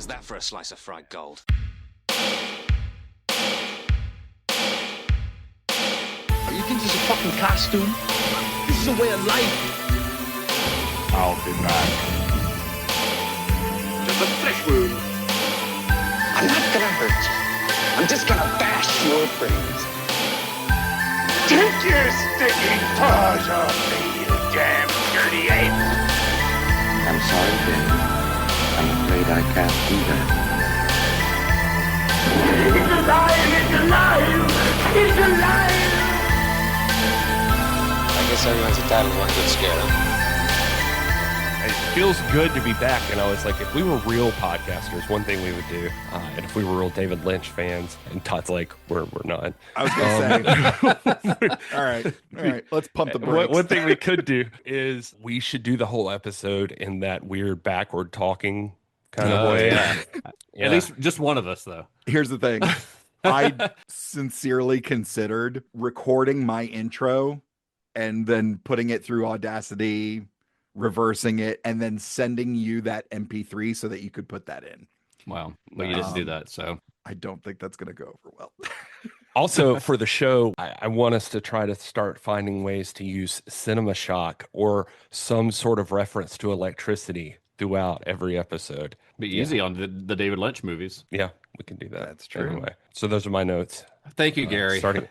How's that for a slice of fried gold? You think this is a fucking costume? This is a way of life. I'll be back. Just a flesh wound. I'm not gonna hurt you. I'm just gonna bash your brains. Take your sticking paws off me, you damn dirty ape! I'm sorry, Dave. I'm afraid I can't do that. It's alive! It's alive! It's alive! I guess everyone's entitled to one good scare, huh? It feels good to be back, and I was like, if we were real podcasters, one thing we would do, and if we were real David Lynch fans, and Todd's like, we're not. I was gonna say. All right, let's pump the brakes. One thing we could do is we should do the whole episode in that weird backward talking kind of way. Yeah. At least just one of us, though. Here's the thing. I sincerely considered recording my intro and then putting it through Audacity, reversing it, and then sending you that MP3 so that you could put that in. Wow. But you didn't do that, so. I don't think that's going to go over well. Also, for the show, I want us to try to start finding ways to use cinema shock or some sort of reference to electricity throughout every episode. Be easy on the David Lynch movies. Yeah, we can do that. That's true. Anyway, so those are my notes. Thank you, Gary. Starting.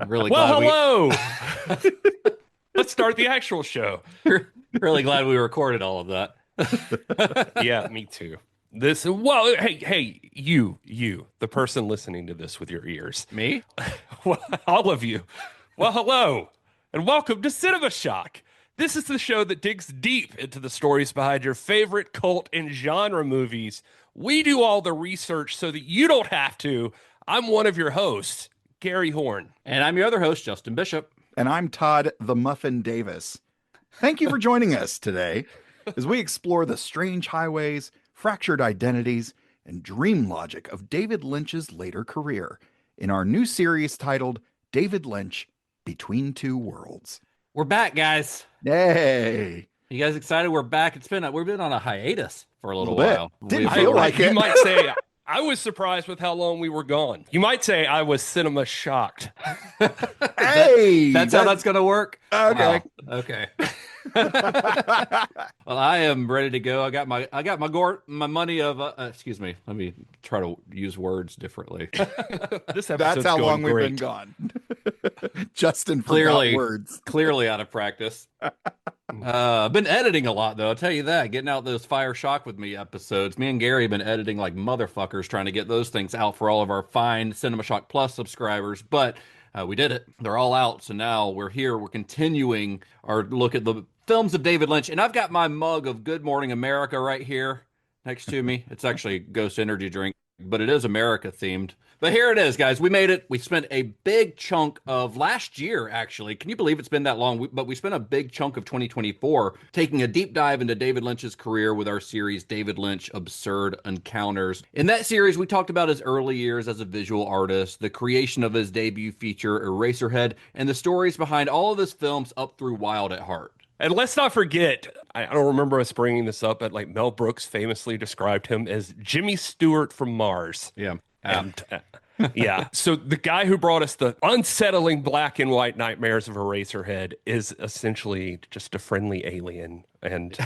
I'm really Well, glad hello. Let's start the actual show. really glad we recorded all of that. Yeah, me too. Hey, you, the person listening to this with your ears. Me? Well, all of you. Well, hello, and welcome to Cinema Shock. This is the show that digs deep into the stories behind your favorite cult and genre movies. We do all the research so that you don't have to. I'm one of your hosts, Gary Horn. And I'm your other host, Justin Bishop. And I'm Todd the Muffin Davis. Thank you for joining us today as we explore the strange highways, fractured identities, and dream logic of David Lynch's later career in our new series titled David Lynch, Between Two Worlds. We're back, guys. Yay! You guys excited? We're back. We've been on a hiatus for a little bit. while. Didn't feel like it. You might say, I was surprised with how long we were gone. You might say I was cinema shocked. Hey! That's how that's going to work? Okay. Wow. Okay. Well, I am ready to go. I got my money of excuse me. Let me try to use words differently. This That's how long we've been gone. Justin forgot words. Clearly out of practice. I've been editing a lot, though. I'll tell you that. Getting out those Fire Shock with Me episodes. Me and Gary have been editing like motherfuckers trying to get those things out for all of our fine Cinema Shock Plus subscribers. But we did it. They're all out. So now we're here. We're continuing our look at the films of David Lynch. And I've got my mug of Good Morning America right here next to me. It's actually Ghost Energy drink, but it is America themed. But here it is, guys. We made it. We spent a big chunk of last year, actually. Can you believe it's been that long? But we spent a big chunk of 2024 taking a deep dive into David Lynch's career with our series, David Lynch Absurd Encounters. In that series, we talked about his early years as a visual artist, the creation of his debut feature, Eraserhead, and the stories behind all of his films up through Wild at Heart. And let's not forget, I don't remember us bringing this up, but like Mel Brooks famously described him as Jimmy Stewart from Mars. Yeah. And yeah, so the guy who brought us the unsettling black and white nightmares of Eraserhead is essentially just a friendly alien and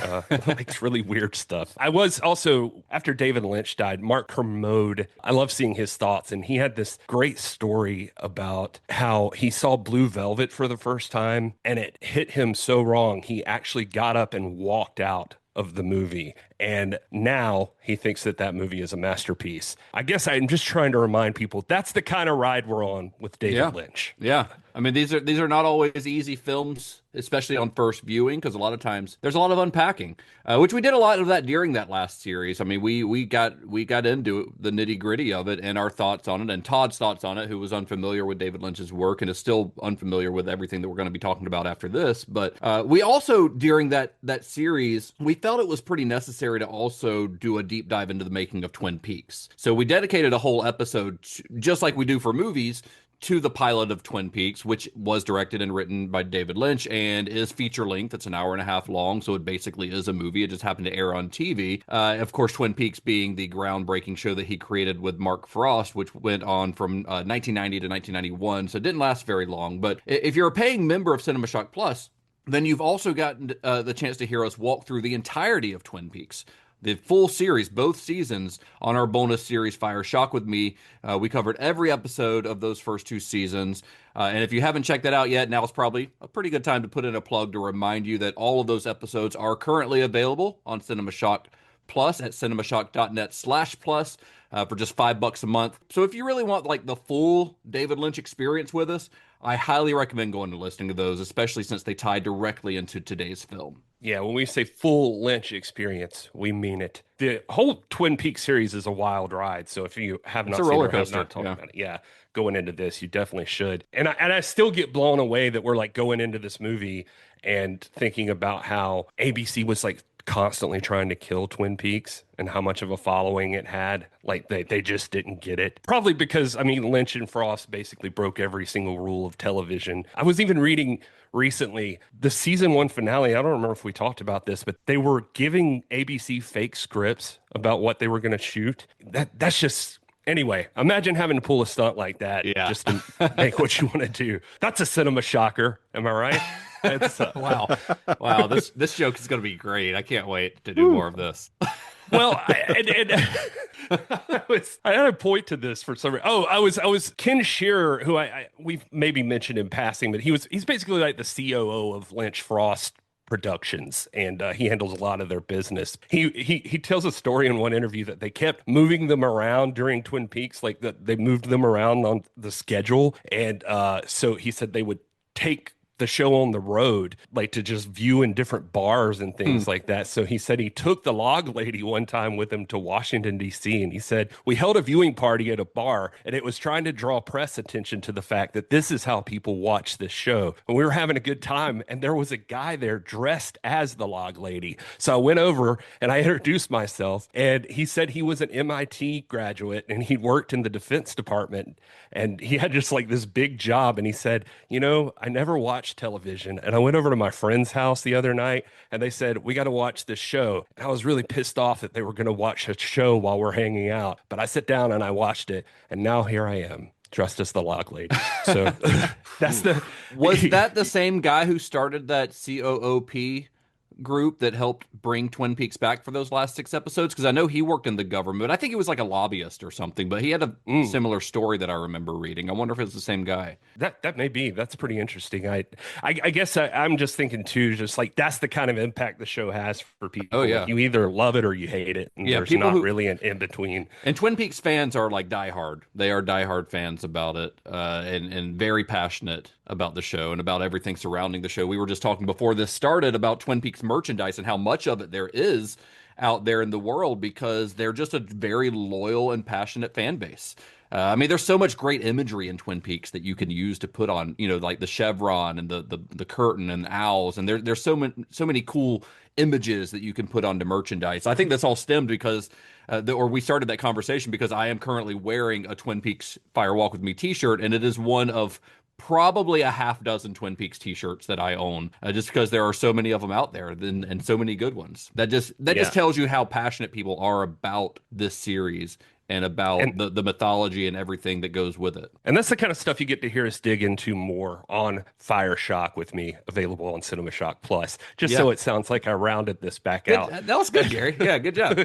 likes really weird stuff. I was also, after David Lynch died, Mark Kermode, I love seeing his thoughts, and he had this great story about how he saw Blue Velvet for the first time, and it hit him so wrong, he actually got up and walked out of the movie. And now he thinks that movie is a masterpiece. I guess I'm just trying to remind people that's the kind of ride we're on with David Lynch. Yeah. I mean, these are not always easy films, especially on first viewing, because a lot of times there's a lot of unpacking, which we did a lot of that during that last series. I mean, we got into the nitty gritty of it and our thoughts on it, and Todd's thoughts on it, who was unfamiliar with David Lynch's work and is still unfamiliar with everything that we're going to be talking about after this. But we also, during that series, we felt it was pretty necessary to also do a deep dive into the making of Twin Peaks. So we dedicated a whole episode, just like we do for movies, to the pilot of Twin Peaks, which was directed and written by David Lynch and is feature length. It's an hour and a half long, so it basically is a movie. It just happened to air on TV. Of course, Twin Peaks being the groundbreaking show that he created with Mark Frost, which went on from 1990 to 1991, so it didn't last very long. But if you're a paying member of Cinema Shock Plus, then you've also gotten the chance to hear us walk through the entirety of Twin Peaks. The full series, both seasons, on our bonus series, Fire Shock with Me. We covered every episode of those first 2 seasons. And if you haven't checked that out yet, now is probably a pretty good time to put in a plug to remind you that all of those episodes are currently available on Cinema Shock Plus at cinemashock.net/plus for just $5 a month. So if you really want like the full David Lynch experience with us, I highly recommend going and listening to those, especially since they tie directly into today's film. Yeah, when we say full Lynch experience, we mean it. The whole Twin Peaks series is a wild ride. So if you have not seen it or have not talked about it, going into this, you definitely should. And I still get blown away that we're like going into this movie and thinking about how ABC was like constantly trying to kill Twin Peaks and how much of a following it had. Like they just didn't get it. Probably because, I mean, Lynch and Frost basically broke every single rule of television. I was even reading recently the season 1 finale. I don't remember if we talked about this, but they were giving ABC fake scripts about what they were going to shoot. That's just... Anyway, imagine having to pull a stunt like that just to make what you want to do. That's a cinema shocker. Am I right? It's, Wow. This joke is going to be great. I can't wait to do more of this. Well, I had a point to this for some reason. Oh, I was Ken Shearer, who we've maybe mentioned in passing, but he's basically like the COO of Lynch Frost Productions, and he handles a lot of their business. He tells a story in one interview that they kept moving them around during Twin Peaks, like that they moved them around on the schedule, and so he said they would take the show on the road, like to just view in different bars and things like that. So he said he took the log lady one time with him to Washington, D.C. And he said, we held a viewing party at a bar and it was trying to draw press attention to the fact that this is how people watch this show. And we were having a good time. And there was a guy there dressed as the log lady. So I went over and I introduced myself, and he said he was an MIT graduate and he worked in the Defense Department, and he had just like this big job. And he said, you know, I never watched television, and I went over to my friend's house the other night and they said, we got to watch this show. And I was really pissed off that they were going to watch a show while we're hanging out, but I sat down and I watched it, and now here I am dressed as the log lady. So that's was that the same guy who started that COOP group that helped bring Twin Peaks back for those last 6 episodes? Because I know he worked in the government. I think he was like a lobbyist or something, but he had a similar story that I remember reading. I wonder if it's the same guy. That may be. That's pretty interesting. I guess I'm just thinking too, just like that's the kind of impact the show has for people. Oh yeah, you either love it or you hate it. And there's not really an in between. And Twin Peaks fans are like diehard. They are diehard fans about it, and very passionate about the show and about everything surrounding the show. We were just talking before this started about Twin Peaks merchandise and how much of it there is out there in the world, because they're just a very loyal and passionate fan base. I mean, there's so much great imagery in Twin Peaks that you can use to put on, you know, like the chevron and the curtain and the owls, and there's so many cool images that you can put onto merchandise. I think that's all stemmed because, we started that conversation because I am currently wearing a Twin Peaks Fire Walk with Me t-shirt, and it is one of probably a half dozen Twin Peaks t-shirts that I own, just because there are so many of them out there and so many good ones. That just tells you how passionate people are about this series and about the mythology and everything that goes with it. And that's the kind of stuff you get to hear us dig into more on Fire Shock with Me, available on Cinema Shock Plus, so it sounds like I rounded this back out. That was good, Gary. Yeah, good job.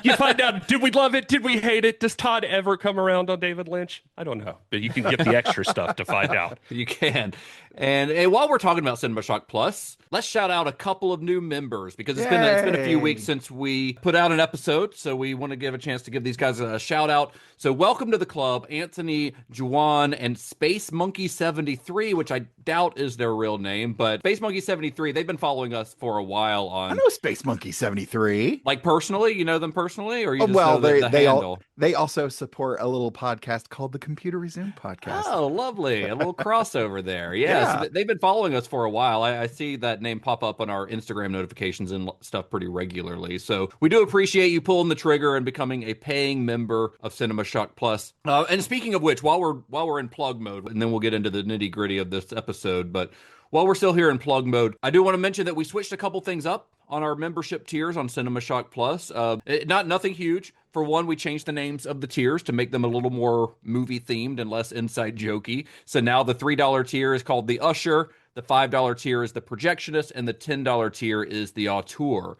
You find out, did we love it? Did we hate it? Does Todd ever come around on David Lynch? I don't know, but you can get the extra stuff to find out. You can. And while we're talking about Cinema Shock Plus, let's shout out a couple of new members, because it's been a few weeks since we put out an episode, so we want to give a chance to give these guys a shout out. So welcome to the club, Anthony, Juwan, and Space Monkey 73, which I doubt is their real name, but Space Monkey 73, they've been following us for a while on... I know Space Monkey 73. Like personally? You know them personally? Or you just know the handle? They also support a little podcast called the Computer Resume Podcast. Oh, lovely. A little crossover there. Yeah. So they've been following us for a while. I see that name pop up on our Instagram notifications and stuff pretty regularly. So we do appreciate you pulling the trigger and becoming a paying member of Cinema Shock Plus. And speaking of which, while we're in plug mode, and then we'll get into the nitty gritty of this episode, but while we're still here in plug mode, I do want to mention that we switched a couple things up on our membership tiers on Cinema Shock Plus. Nothing huge. For one, we changed the names of the tiers to make them a little more movie themed and less inside jokey. So now the $3 tier is called the Usher, the $5 tier is the Projectionist, and the $10 tier is the Auteur.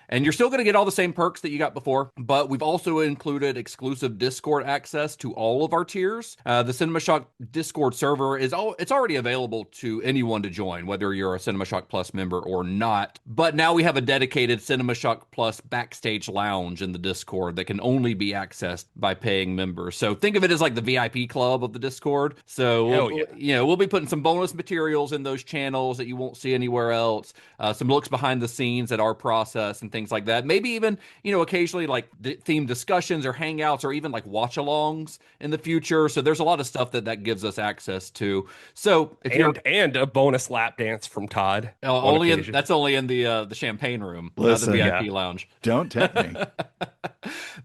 And you're still going to get all the same perks that you got before, but we've also included exclusive Discord access to all of our tiers. The Cinema Shock Discord server it's already available to anyone to join, whether you're a Cinema Shock Plus member or not. But now we have a dedicated Cinema Shock Plus backstage lounge in the Discord that can only be accessed by paying members. So think of it as like the VIP club of the Discord. So we'll be putting some bonus materials in those channels that you won't see anywhere else. Some looks behind the scenes at our process and things like that. Maybe even, occasionally like themed discussions or hangouts or even like watch-alongs in the future. So there's a lot of stuff that gives us access to. So and a bonus lap dance from Todd. That's only in the champagne room, not the VIP lounge. Don't tempt me.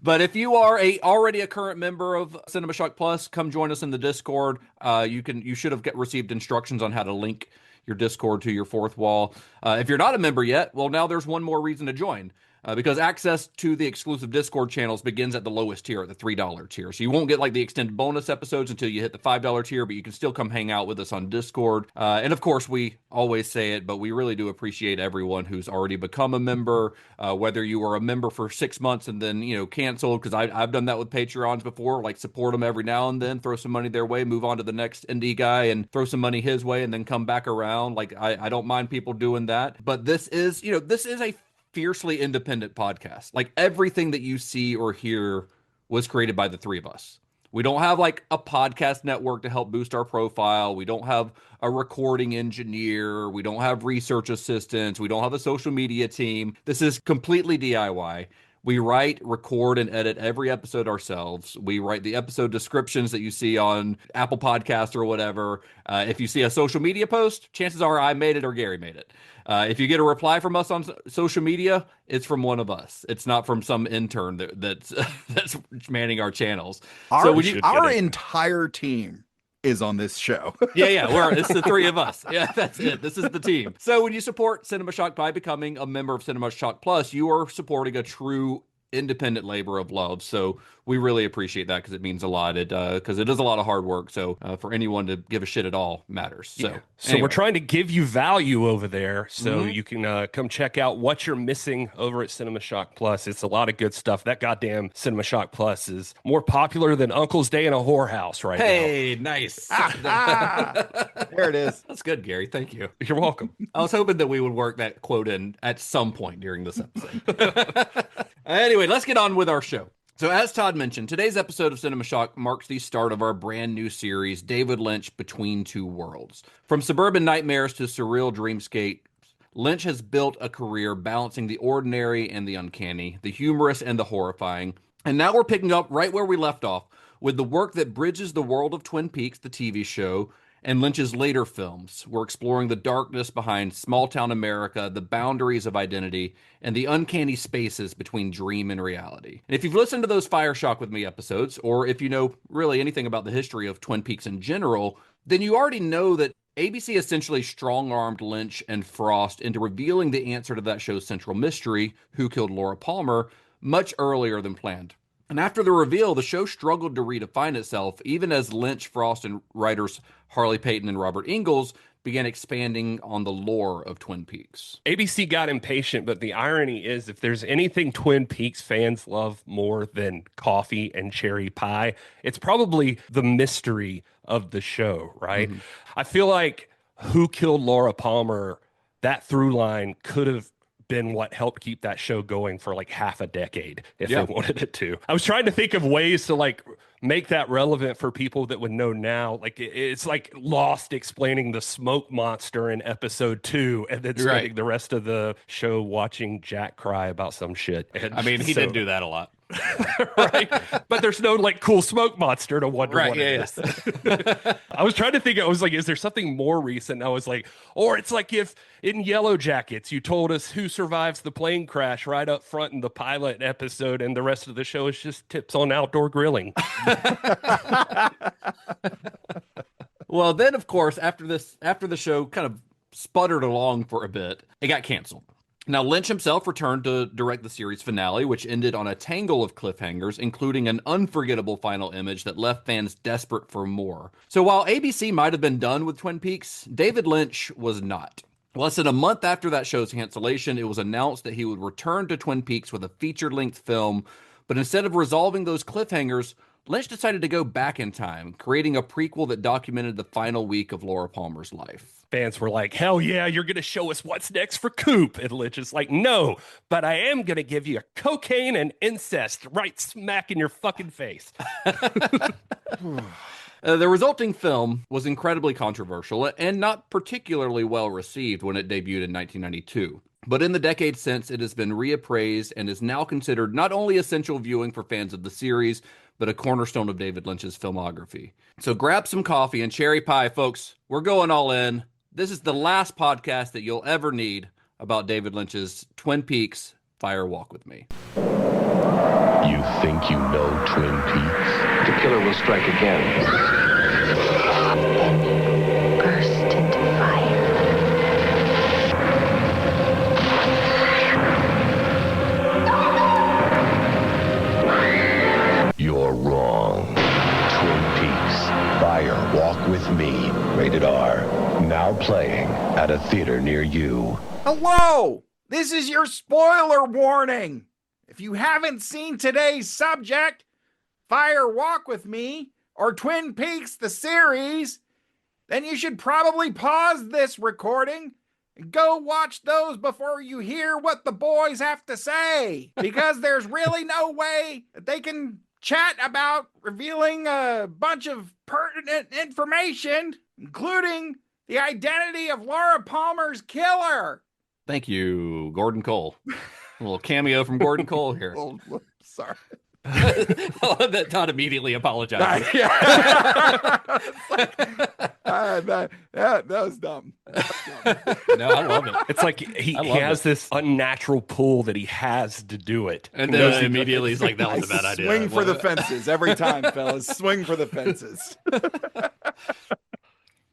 But if you are already a current member of Cinema Shock Plus, come join us in the Discord. You should have received instructions on how to link your Discord to your fourth wall. If you're not a member yet, well, now there's one more reason to join. Because access to the exclusive Discord channels begins at the lowest tier, at the $3 tier. So you won't get like the extended bonus episodes until you hit the $5 tier, but you can still come hang out with us on Discord. And of course, we always say it, but we really do appreciate everyone who's already become a member, whether you were a member for 6 months and then, canceled, because I've done that with Patreons before, like support them every now and then, throw some money their way, move on to the next indie guy and throw some money his way and then come back around. Like I don't mind people doing that, but this is a fiercely independent podcast. Like everything that you see or hear was created by the three of us. We don't have like a podcast network to help boost our profile. We don't have a recording engineer. We don't have research assistants. We don't have a social media team. This is completely DIY. We write, record, and edit every episode ourselves. We write the episode descriptions that you see on Apple Podcasts or whatever. If you see a social media post, chances are I made it or Gary made it. If you get a reply from us on social media, it's from one of us. It's not from some intern that's manning our channels. Our entire team is on this show. It's the three of us. Yeah, that's it. This is the team. So when you support Cinema Shock by becoming a member of Cinema Shock Plus, you are supporting a true independent labor of love. So we really appreciate that because it means a lot. Because it is a lot of hard work. So for anyone to give a shit at all matters. So Anyway. We're trying to give you value over there. So you can come check out what you're missing over at Cinema Shock Plus. It's a lot of good stuff. That goddamn Cinema Shock Plus is more popular than Uncle's Day in a whorehouse right now. Hey, nice. There it is. That's good, Gary. Thank you. You're welcome. I was hoping that we would work that quote in at some point during this episode. Anyway, let's get on with our show. So as Todd mentioned, today's episode of Cinema Shock marks the start of our brand new series, David Lynch, Between Two Worlds. From suburban nightmares to surreal dreamscapes, Lynch has built a career balancing the ordinary and the uncanny, the humorous and the horrifying. And now we're picking up right where we left off with the work that bridges the world of Twin Peaks, the TV show, and Lynch's later films. We're exploring the darkness behind small-town America, the boundaries of identity, and the uncanny spaces between dream and reality. And if you've listened to those Fire Shock With Me episodes, or if you know really anything about the history of Twin Peaks in general, then you already know that ABC essentially strong-armed Lynch and Frost into revealing the answer to that show's central mystery, who killed Laura Palmer, much earlier than planned. And after the reveal, the show struggled to redefine itself, even as Lynch, Frost, and writers Harley Payton and Robert Ingalls began expanding on the lore of Twin Peaks. ABC got impatient, but the irony is if there's anything Twin Peaks fans love more than coffee and cherry pie, it's probably the mystery of the show, right? Mm-hmm. I feel like Who Killed Laura Palmer, that through line could have been what helped keep that show going for like half a decade if they wanted it to. I was trying to think of ways to like make that relevant for people that would know now. Like it's like Lost explaining the smoke monster in episode 2 and then spending the rest of the show watching Jack cry about some shit. And I mean, he did do that a lot. Right. but there's no like cool smoke monster to wonder Right, what yeah, it is. I was trying to think, I was like, is there something more recent? And I was like, or it's like if in Yellow Jackets, you told us who survives the plane crash right up front in the pilot episode, and the rest of the show is just tips on outdoor grilling. Well, then, of course, after the show kind of sputtered along for a bit, it got canceled. Now, Lynch himself returned to direct the series finale, which ended on a tangle of cliffhangers, including an unforgettable final image that left fans desperate for more. So while ABC might have been done with Twin Peaks, David Lynch was not. Less than a month after that show's cancellation, it was announced that he would return to Twin Peaks with a feature-length film, but instead of resolving those cliffhangers, Lynch decided to go back in time, creating a prequel that documented the final week of Laura Palmer's life. Fans were like, hell yeah, you're going to show us what's next for Coop. And Lynch is like, no, but I am going to give you cocaine and incest right smack in your fucking face. The resulting film was incredibly controversial and not particularly well received when it debuted in 1992. But in the decades since, it has been reappraised and is now considered not only essential viewing for fans of the series, but a cornerstone of David Lynch's filmography. So grab some coffee and cherry pie, folks. We're going all in. This is the last podcast that you'll ever need about David Lynch's Twin Peaks Fire Walk with Me. You think you know Twin Peaks? The killer will strike again. Then you burst into fire. You're wrong. Twin Peaks Fire Walk with Me. Rated R. Now playing at a theater near you. Hello! This is your spoiler warning. If you haven't seen today's subject, Fire Walk with Me, or Twin Peaks the series, then you should probably pause this recording and go watch those before you hear what the boys have to say. Because there's really no way that they can chat about revealing a bunch of pertinent information, including the identity of Laura Palmer's killer. Thank you, Gordon Cole. A little cameo from Gordon Cole here. Oh, sorry. I love that Todd immediately apologized. That was dumb. No, I love it. It's like he has this unnatural pull that he has to do it. And then immediately he's like, that was a bad idea. Swing for the fences every time, fellas. Swing for the fences.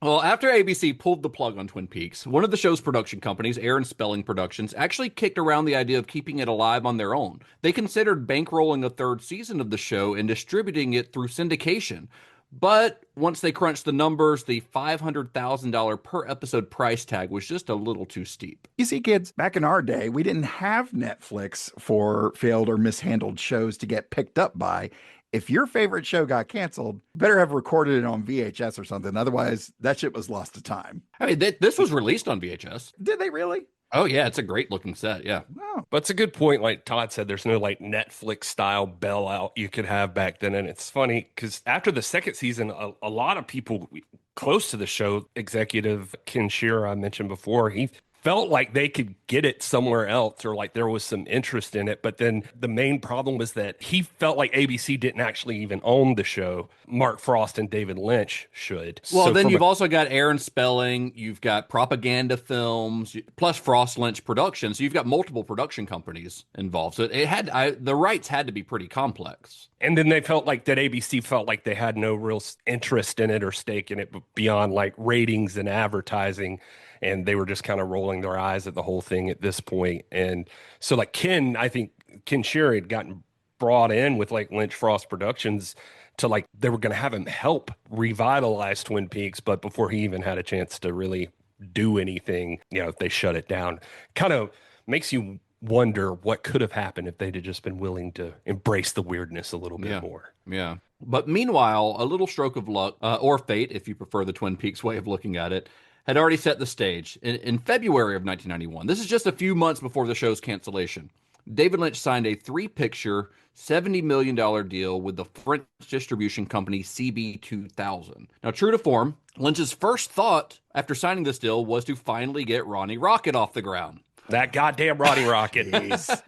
Well, after ABC pulled the plug on Twin Peaks, one of the show's production companies, Aaron Spelling Productions, actually kicked around the idea of keeping it alive on their own. They considered bankrolling a third season of the show and distributing it through syndication. But once they crunched the numbers, the $500,000 per episode price tag was just a little too steep. You see, kids, back in our day, we didn't have Netflix for failed or mishandled shows to get picked up by. If your favorite show got canceled, you better have recorded it on VHS or something. Otherwise, that shit was lost to time. I mean, this was released on VHS. Did they really? Oh, yeah. It's a great looking set. Yeah. Oh. But it's a good point. Like Todd said, there's no like Netflix style bailout you could have back then. And it's funny because after the second season, a lot of people close to the show, executive Ken Shearer, I mentioned before, he felt like they could get it somewhere else or like there was some interest in it. But then the main problem was that he felt like ABC didn't actually even own the show. Mark Frost and David Lynch should. Well, so then you've also got Aaron Spelling, you've got Propaganda Films, plus Frost Lynch Productions. So you've got multiple production companies involved. So it had the rights had to be pretty complex. And then they felt like that ABC felt like they had no real interest in it or stake in it beyond like ratings and advertising. And they were just kind of rolling their eyes at the whole thing at this point. And so like I think Ken Shearer had gotten brought in with like Lynch Frost Productions to like, they were going to have him help revitalize Twin Peaks. But before he even had a chance to really do anything, they shut it down. Kind of makes you wonder what could have happened if they'd have just been willing to embrace the weirdness a little bit more. Yeah. But meanwhile, a little stroke of luck or fate, if you prefer the Twin Peaks way of looking at it, had already set the stage. In February of 1991, this is just a few months before the show's cancellation, David Lynch signed a 3-picture, $70 million deal with the French distribution company CB2000. Now, true to form, Lynch's first thought after signing this deal was to finally get Ronnie Rocket off the ground. That goddamn Roddy Rocket. Jeez.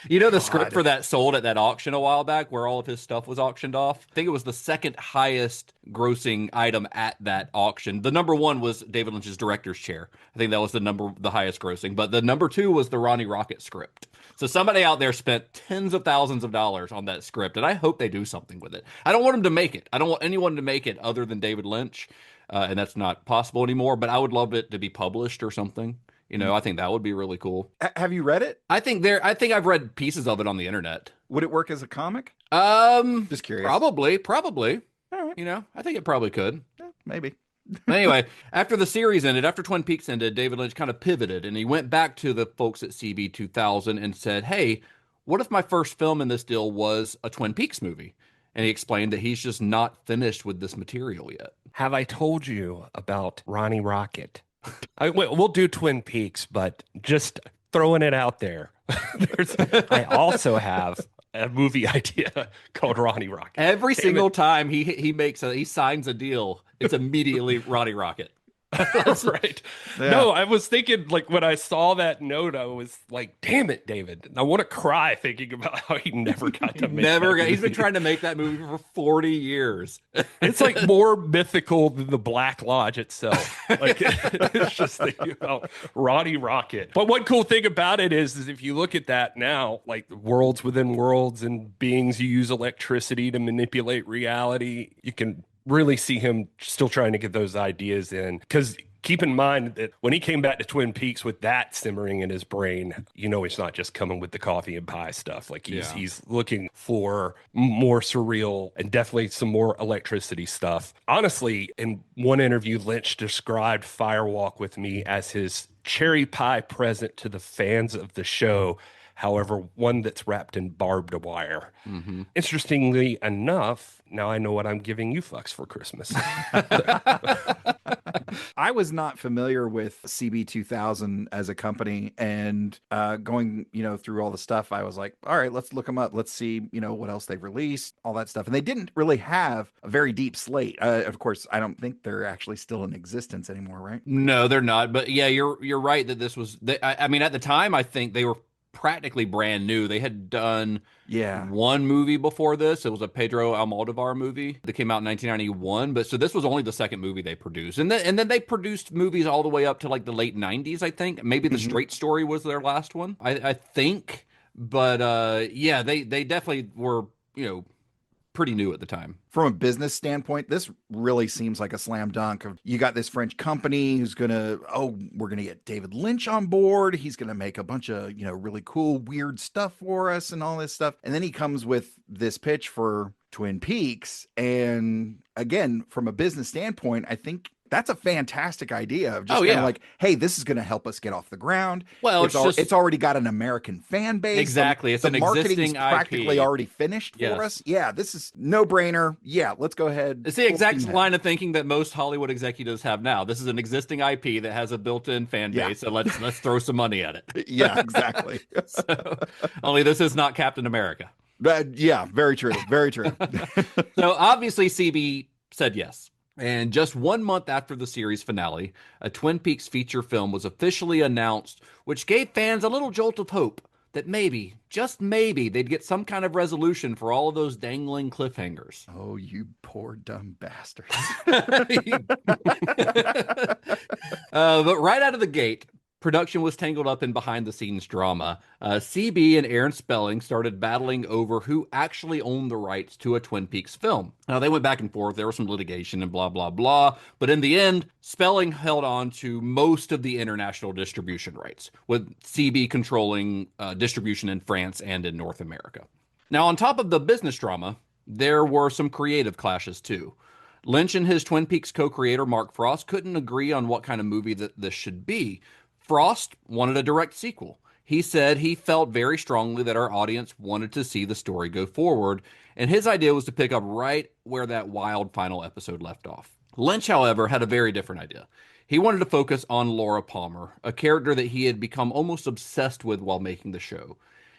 You know, the script for that sold at that auction a while back where all of his stuff was auctioned off? I think it was the second highest grossing item at that auction. The number one was David Lynch's director's chair. I think that was the highest grossing. But the number two was the Ronnie Rocket script. So somebody out there spent tens of thousands of dollars on that script, and I hope they do something with it. I don't want them to make it. I don't want anyone to make it other than David Lynch, and that's not possible anymore. But I would love it to be published or something. You know, I think that would be really cool. Have you read it? I think I've read pieces of it on the internet. Would it work as a comic? Just curious. Probably. All right. You know, I think it probably could. Maybe. Anyway, after the series ended, after Twin Peaks ended, David Lynch kind of pivoted and he went back to the folks at CB 2000 and said, "Hey, what if my first film in this deal was a Twin Peaks movie?" And he explained that he's just not finished with this material yet. Have I told you about Ronnie Rocket? We'll do Twin Peaks, but just throwing it out there. I also have a movie idea called Ronnie Rocket. Every single time he signs a deal, it's immediately Ronnie Rocket. That's right. Yeah. No, I was thinking, like, when I saw that note, I was like, damn it, David. I want to cry thinking about how he never got to make He's been trying to make that movie for 40 years. It's like more mythical than the Black Lodge itself. Like, it's just thinking about Ronnie Rocket. But one cool thing about it is if you look at that now, like worlds within worlds and beings, you use electricity to manipulate reality. You can really see him still trying to get those ideas in, because keep in mind that when he came back to Twin Peaks with that simmering in his brain, you know, he's not just coming with the coffee and pie stuff. Like he's looking for more surreal and definitely some more electricity stuff. Honestly, in one interview, Lynch described Firewalk with Me as his cherry pie present to the fans of the show. However, one that's wrapped in barbed wire. Mm-hmm. Interestingly enough, now I know what I'm giving you fucks for Christmas. I was not familiar with CB 2000 as a company, and going, through all the stuff, I was like, all right, let's look them up. Let's see, what else they've released, all that stuff. And they didn't really have a very deep slate. Of course, I don't think they're actually still in existence anymore, right? No, they're not. But yeah, you're right that this was, I mean, at the time, I think they were practically brand new. They had done one movie before this. It was a Pedro Almodovar movie that came out in 1991. But so this was only the second movie they produced. And then they produced movies all the way up to like the late 90s, I think. Maybe The Straight Story was their last one, I think. But yeah, they definitely were, pretty new at the time. From a business standpoint, this really seems like a slam dunk. You got this French company who's we're gonna get David Lynch on board. He's gonna make a bunch of really cool, weird stuff for us and all this stuff. And then he comes with this pitch for Twin Peaks. And again, from a business standpoint, I think that's a fantastic idea of just like, hey, this is going to help us get off the ground. Well, it's already got an American fan base. Exactly. It's the an marketing's existing practically IP. already finished for us. Yeah, this is no brainer. Yeah, let's go ahead. It's the exact line of thinking that most Hollywood executives have now. This is an existing IP that has a built-in fan base, so let's throw some money at it. Yeah, exactly. Only this is not Captain America. Yeah, very true. Very true. So obviously CB said yes. And just 1 month after the series finale, a Twin Peaks feature film was officially announced, which gave fans a little jolt of hope that maybe, just maybe, they'd get some kind of resolution for all of those dangling cliffhangers. Oh, you poor dumb bastards. But right out of the gate, production was tangled up in behind-the-scenes drama. CB and Aaron Spelling started battling over who actually owned the rights to a Twin Peaks film. Now, they went back and forth. There was some litigation and blah, blah, blah. But in the end, Spelling held on to most of the international distribution rights, with CB controlling distribution in France and in North America. Now, on top of the business drama, there were some creative clashes, too. Lynch and his Twin Peaks co-creator, Mark Frost, couldn't agree on what kind of movie that this should be. Frost wanted a direct sequel. He said he felt very strongly that our audience wanted to see the story go forward, and his idea was to pick up right where that wild final episode left off. Lynch, however, had a very different idea. He wanted to focus on Laura Palmer, a character that he had become almost obsessed with while making the show.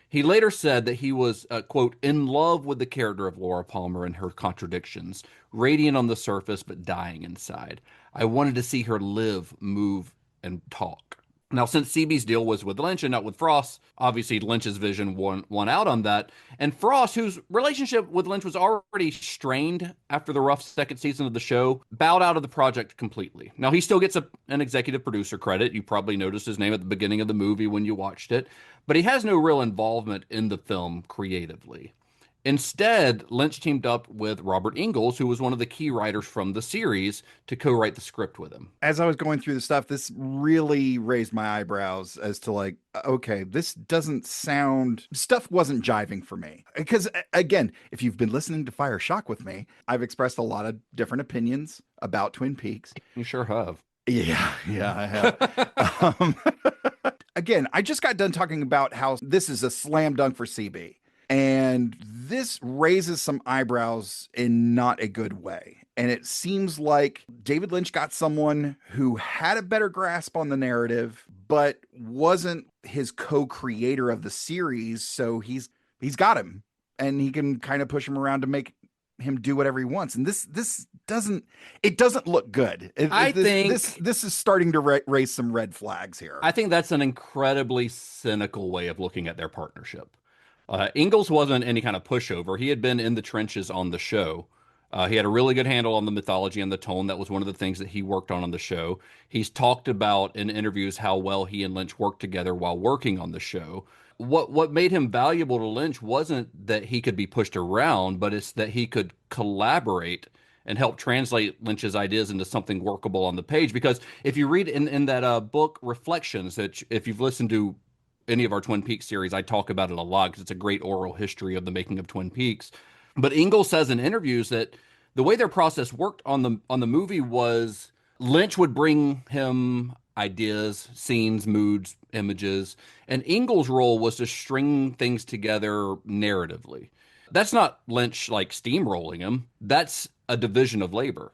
He later said that he was, quote, in love with the character of Laura Palmer and her contradictions, radiant on the surface but dying inside. I wanted to see her live, move, and talk. Now, since CB's deal was with Lynch and not with Frost, obviously Lynch's vision won out on that. And Frost, whose relationship with Lynch was already strained after the rough second season of the show, bowed out of the project completely. Now, he still gets an executive producer credit. You probably noticed his name at the beginning of the movie when you watched it, but he has no real involvement in the film creatively. Instead, Lynch teamed up with Robert Ingalls, who was one of the key writers from the series, to co-write the script with him. As I was going through the stuff, this really raised my eyebrows as to like, okay, this doesn't sound, stuff wasn't jiving for me. Because again, if you've been listening to Fire Shock with me, I've expressed a lot of different opinions about Twin Peaks. You sure have. Yeah, I have. Again, I just got done talking about how this is a slam dunk for CB. And this raises some eyebrows in not a good way. And it seems like David Lynch got someone who had a better grasp on the narrative, but wasn't his co-creator of the series. So he's got him, and he can kind of push him around to make him do whatever he wants. And this doesn't look good. I think this is starting to raise some red flags here. I think that's an incredibly cynical way of looking at their partnership. Ingalls wasn't any kind of pushover. He had been in the trenches on the show. He had a really good handle on the mythology and the tone. That was one of the things that he worked on the show. He's talked about in interviews how well he and Lynch worked together while working on the show. What made him valuable to Lynch wasn't that he could be pushed around, but it's that he could collaborate and help translate Lynch's ideas into something workable on the page. Because if you read in that book, Reflections, that if you've listened to any of our Twin Peaks series, I talk about it a lot because it's a great oral history of the making of Twin Peaks. But Ingalls says in interviews that the way their process worked on the movie was Lynch would bring him ideas, scenes, moods, images, and Ingalls' role was to string things together narratively. That's not Lynch like steamrolling him. That's a division of labor.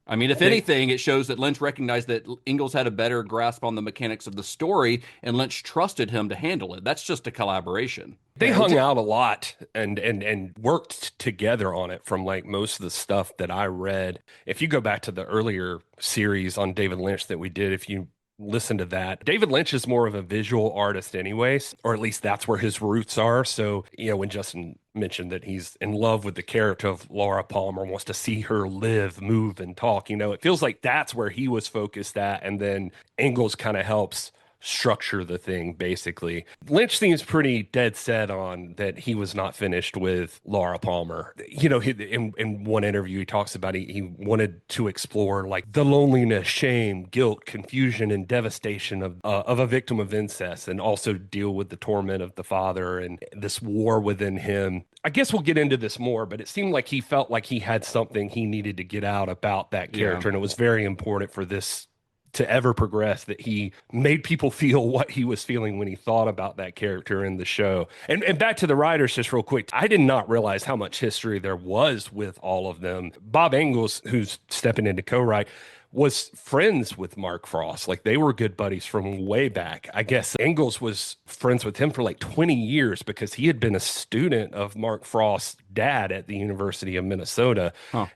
I mean, if anything, it shows that Lynch recognized that Ingalls had a better grasp on the mechanics of the story, and Lynch trusted him to handle it. That's just a collaboration. They hung out a lot and worked together on it from like most of the stuff that I read. If you go back to the earlier series on David Lynch that we did, if you listen to that, David Lynch is more of a visual artist anyways, or at least that's where his roots are. So, when Justin mentioned that he's in love with the character of Laura Palmer, wants to see her live, move, and talk, it feels like that's where he was focused at. And then Ingalls kind of helps structure the thing, basically. Lynch seems pretty dead set on that he was not finished with Laura Palmer. In one interview, he talks about he wanted to explore like the loneliness, shame, guilt, confusion, and devastation of a victim of incest, and also deal with the torment of the father and this war within him. I guess we'll get into this more, but it seemed like he felt like he had something he needed to get out about that character, and it was very important for this to ever progress that he made people feel what he was feeling when he thought about that character in the show. And back to the writers just real quick. I did not realize how much history there was with all of them. Bob Ingalls, who's stepping into co-write, was friends with Mark Frost. Like they were good buddies from way back. I guess Ingalls was friends with him for like 20 years because he had been a student of Mark Frost's dad at the University of Minnesota.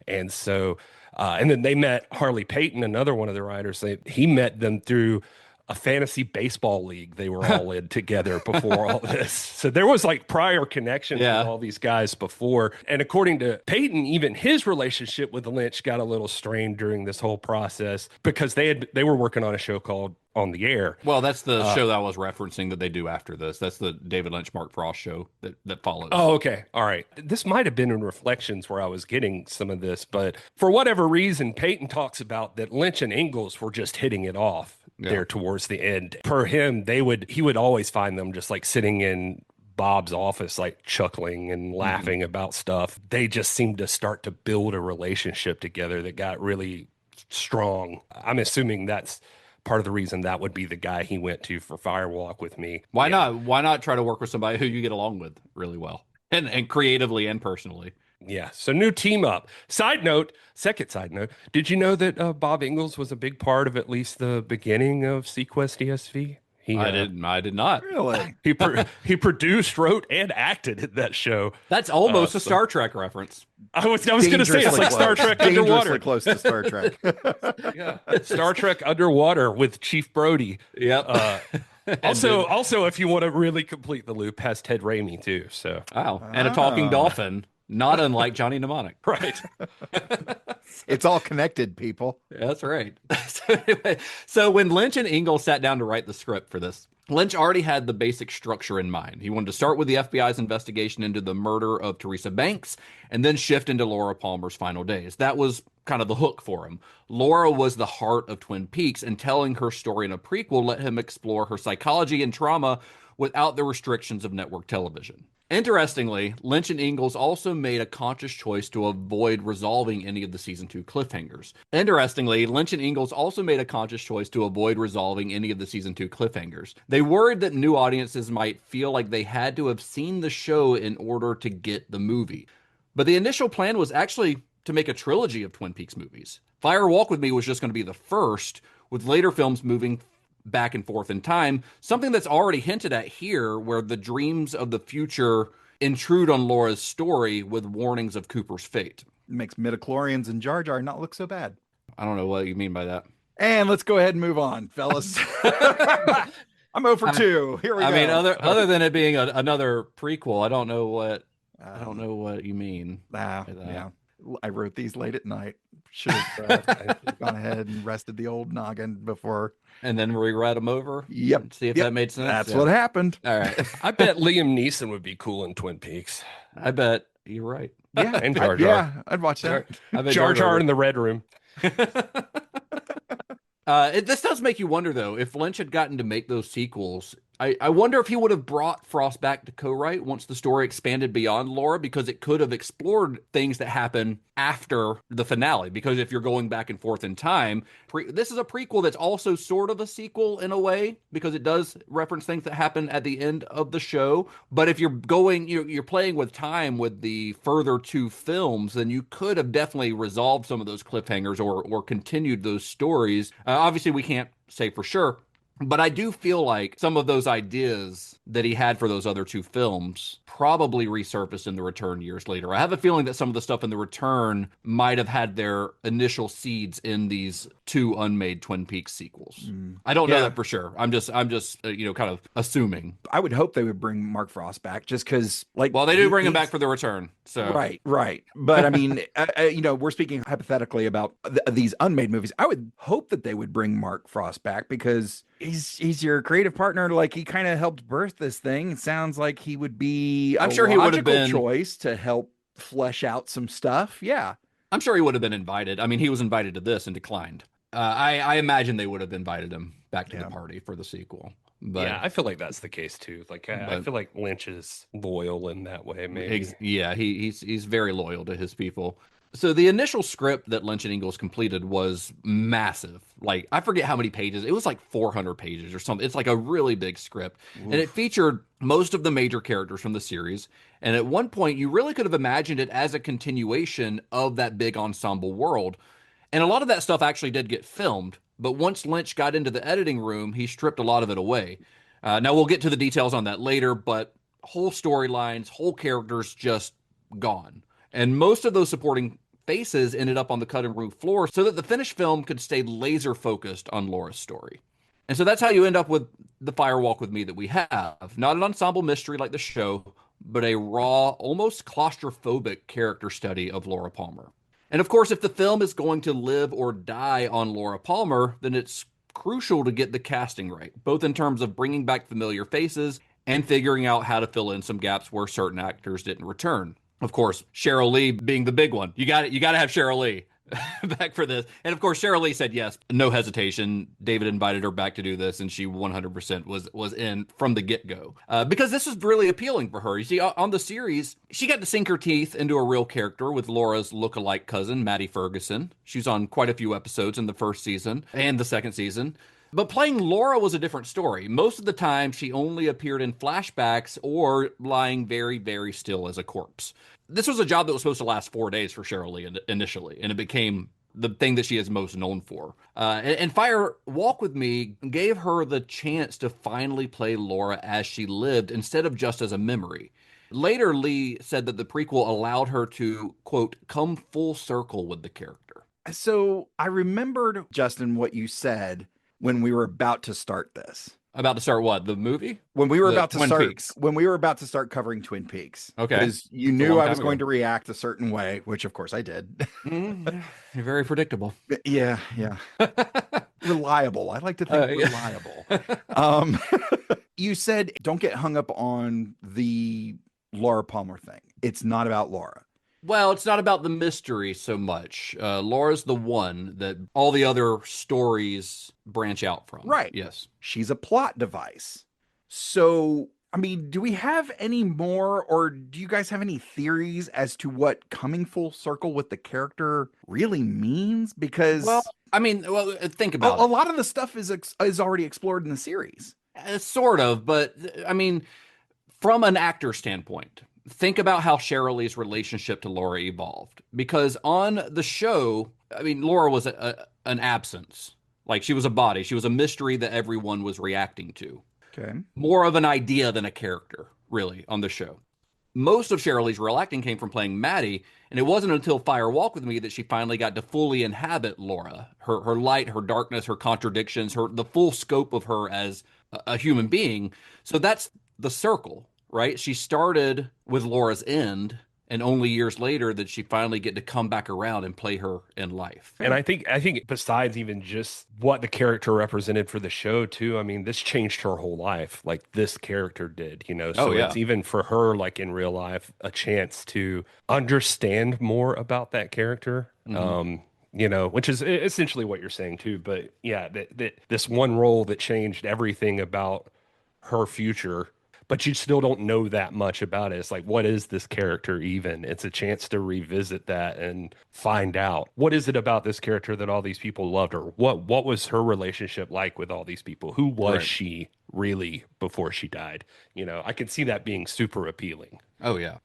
And so and then they met Harley Payton, another one of the writers. He met them through a fantasy baseball league they were all in together before all this. So there was like prior connections with all these guys before. And according to Payton, even his relationship with Lynch got a little strained during this whole process because they were working on a show called On the Air. Well, that's the show that I was referencing that they do after this. That's the David Lynch, Mark Frost show that follows. Oh, okay. All right. This might have been in Reflections where I was getting some of this, but for whatever reason, Payton talks about that Lynch and Ingalls were just hitting it off there towards the end. Per him, he would always find them just like sitting in Bob's office, like chuckling and laughing about stuff. They just seemed to start to build a relationship together that got really strong. I'm assuming that's part of the reason that would be the guy he went to for Firewalk with me. Why not? Why not try to work with somebody who you get along with really well and creatively and personally? Yeah. So new team up. Second side note, did you know that Bob Ingalls was a big part of at least the beginning of Sequest ESV? He I did not. Really? he produced, wrote, and acted in that show. That's almost a Star Trek reference. I was going to say it's like Star Trek Dangerously underwater. close to Star Trek. Yeah, Star Trek underwater with Chief Brody. Yep. Also, if you want to really complete the loop, has Ted Raimi too. So Wow. And a talking dolphin, not unlike Johnny Mnemonic. right. It's all connected, people. That's right. So when Lynch and Ingalls sat down to write the script for this, Lynch already had the basic structure in mind. He wanted to start with the FBI's investigation into the murder of Teresa Banks and then shift into Laura Palmer's final days. That was kind of the hook for him. Laura was the heart of Twin Peaks, and telling her story in a prequel let him explore her psychology and trauma without the restrictions of network television. Interestingly, Lynch and Ingalls also made a conscious choice to avoid resolving any of the season 2 cliffhangers. They worried that new audiences might feel like they had to have seen the show in order to get the movie. But the initial plan was actually to make a trilogy of Twin Peaks movies. Fire Walk with Me was just going to be the first, with later films moving back and forth in time, something that's already hinted at here, where the dreams of the future intrude on Laura's story with warnings of Cooper's fate. Makes midichlorians and Jar Jar not look so bad. I don't know what you mean by that. And let's go ahead and move on, fellas. I'm 0 for 2. Here we go. I mean, other than it being another prequel, I don't know what you mean. Yeah. I wrote these late at night. Should have gone ahead and rested the old noggin before. And then reread them over? Yep. See if that made sense? That's what happened. All right. I bet Liam Neeson would be cool in Twin Peaks. I bet you're right. Yeah. And Jar Jar. Yeah, I'd watch that. I bet Jar Jar in the Red Room. This does make you wonder, though, if Lynch had gotten to make those sequels, I wonder if he would have brought Frost back to co-write once the story expanded beyond Laura, because it could have explored things that happen after the finale. Because if you're going back and forth in time, this is a prequel that's also sort of a sequel in a way, because it does reference things that happen at the end of the show. But if you're you're playing with time with the further 2 films, then you could have definitely resolved some of those cliffhangers or continued those stories. Obviously, we can't say for sure. But I do feel like some of those ideas that he had for those other 2 films probably resurfaced in The Return years later. I have a feeling that some of the stuff in The Return might have had their initial seeds in these 2 unmade Twin Peaks sequels. I don't know that for sure. I'm just kind of assuming. I would hope they would bring Mark Frost back, just because, well, they do bring him back for The Return. So right. But I mean, we're speaking hypothetically about these unmade movies. I would hope that they would bring Mark Frost back, because he's your creative partner. Like, he kind of helped birth this thing. It sounds like he would be I'm sure he would have been choice to help flesh out some stuff. Yeah, I'm sure he would have been invited. I mean, he was invited to this and declined. I imagine they would have invited him back to the party for the sequel. But yeah, I feel like that's the case too. Like, I feel like Lynch is loyal in that way. Maybe. He's very loyal to his people. So the initial script that Lynch and Ingalls completed was massive. Like, I forget how many pages. It was like 400 pages or something. It's like a really big script. Oof. And it featured most of the major characters from the series. And at one point, you really could have imagined it as a continuation of that big ensemble world. And a lot of that stuff actually did get filmed. But once Lynch got into the editing room, he stripped a lot of it away. Now, we'll get to the details on that later, but whole storylines, whole characters just gone. And most of those supporting faces ended up on the cutting room floor so that the finished film could stay laser focused on Laura's story. And so that's how you end up with the Fire Walk with Me that we have. Not an ensemble mystery like the show, but a raw, almost claustrophobic character study of Laura Palmer. And of course, if the film is going to live or die on Laura Palmer, then it's crucial to get the casting right, both in terms of bringing back familiar faces and figuring out how to fill in some gaps where certain actors didn't return. Of course, Cheryl Lee being the big one. You got to have Cheryl Lee back for this. And of course, Cheryl Lee said yes, no hesitation. David invited her back to do this, and she 100% was in from the get-go. Because this was really appealing for her. You see, on the series, she got to sink her teeth into a real character with Laura's look-alike cousin, Maddie Ferguson. She was on quite a few episodes in the first season and the second season. But playing Laura was a different story. Most of the time, she only appeared in flashbacks or lying very, very still as a corpse. This was a job that was supposed to last 4 days for Cheryl Lee initially, and it became the thing that she is most known for. And Fire Walk with Me gave her the chance to finally play Laura as she lived instead of just as a memory. Later, Lee said that the prequel allowed her to, quote, come full circle with the character. So I remembered, Justin, what you said when we were about to start this. About to start what? The movie? When we were The about to Twin start Peaks. when we were about to start covering Twin Peaks. Okay. Because you It's a knew long I time was ago. going to react a certain way, which of course I did. You're very predictable. Yeah. Reliable. I like to think Yeah. reliable. You said don't get hung up on the Laura Palmer thing. It's not about Laura. Well, it's not about the mystery so much. Laura's the one that all the other stories branch out from. Right. Yes. She's a plot device. So, I mean, do we have any more, or do you guys have any theories as to what coming full circle with the character really means? Because Think about a it. lot of the stuff is already explored in the series. Sort of, but I mean, from an actor standpoint, think about how Sheryl Lee's relationship to Laura evolved. Because on the show, I mean, Laura was an absence. Like, she was a body. She was a mystery that everyone was reacting to. Okay. More of an idea than a character, really, on the show. Most of Sheryl Lee's real acting came from playing Maddie, and it wasn't until Fire Walk with Me that she finally got to fully inhabit Laura. Her light, her darkness, her contradictions, the full scope of her as a human being. So that's the circle, right? She started with Laura's end, and only years later did she finally get to come back around and play her in life. And I think besides even just what the character represented for the show too, I mean, this changed her whole life, like this character did, you know. So it's even for her, like in real life, a chance to understand more about that character. You know, which is essentially what you're saying too. But yeah, that this one role that changed everything about her future, but you still don't know that much about it. It's like, what is this character even? It's a chance to revisit that and find out, what is it about this character that all these people loved her? What was her relationship like with all these people? Who was she really before she died? You know, I could see that being super appealing. Oh, yeah.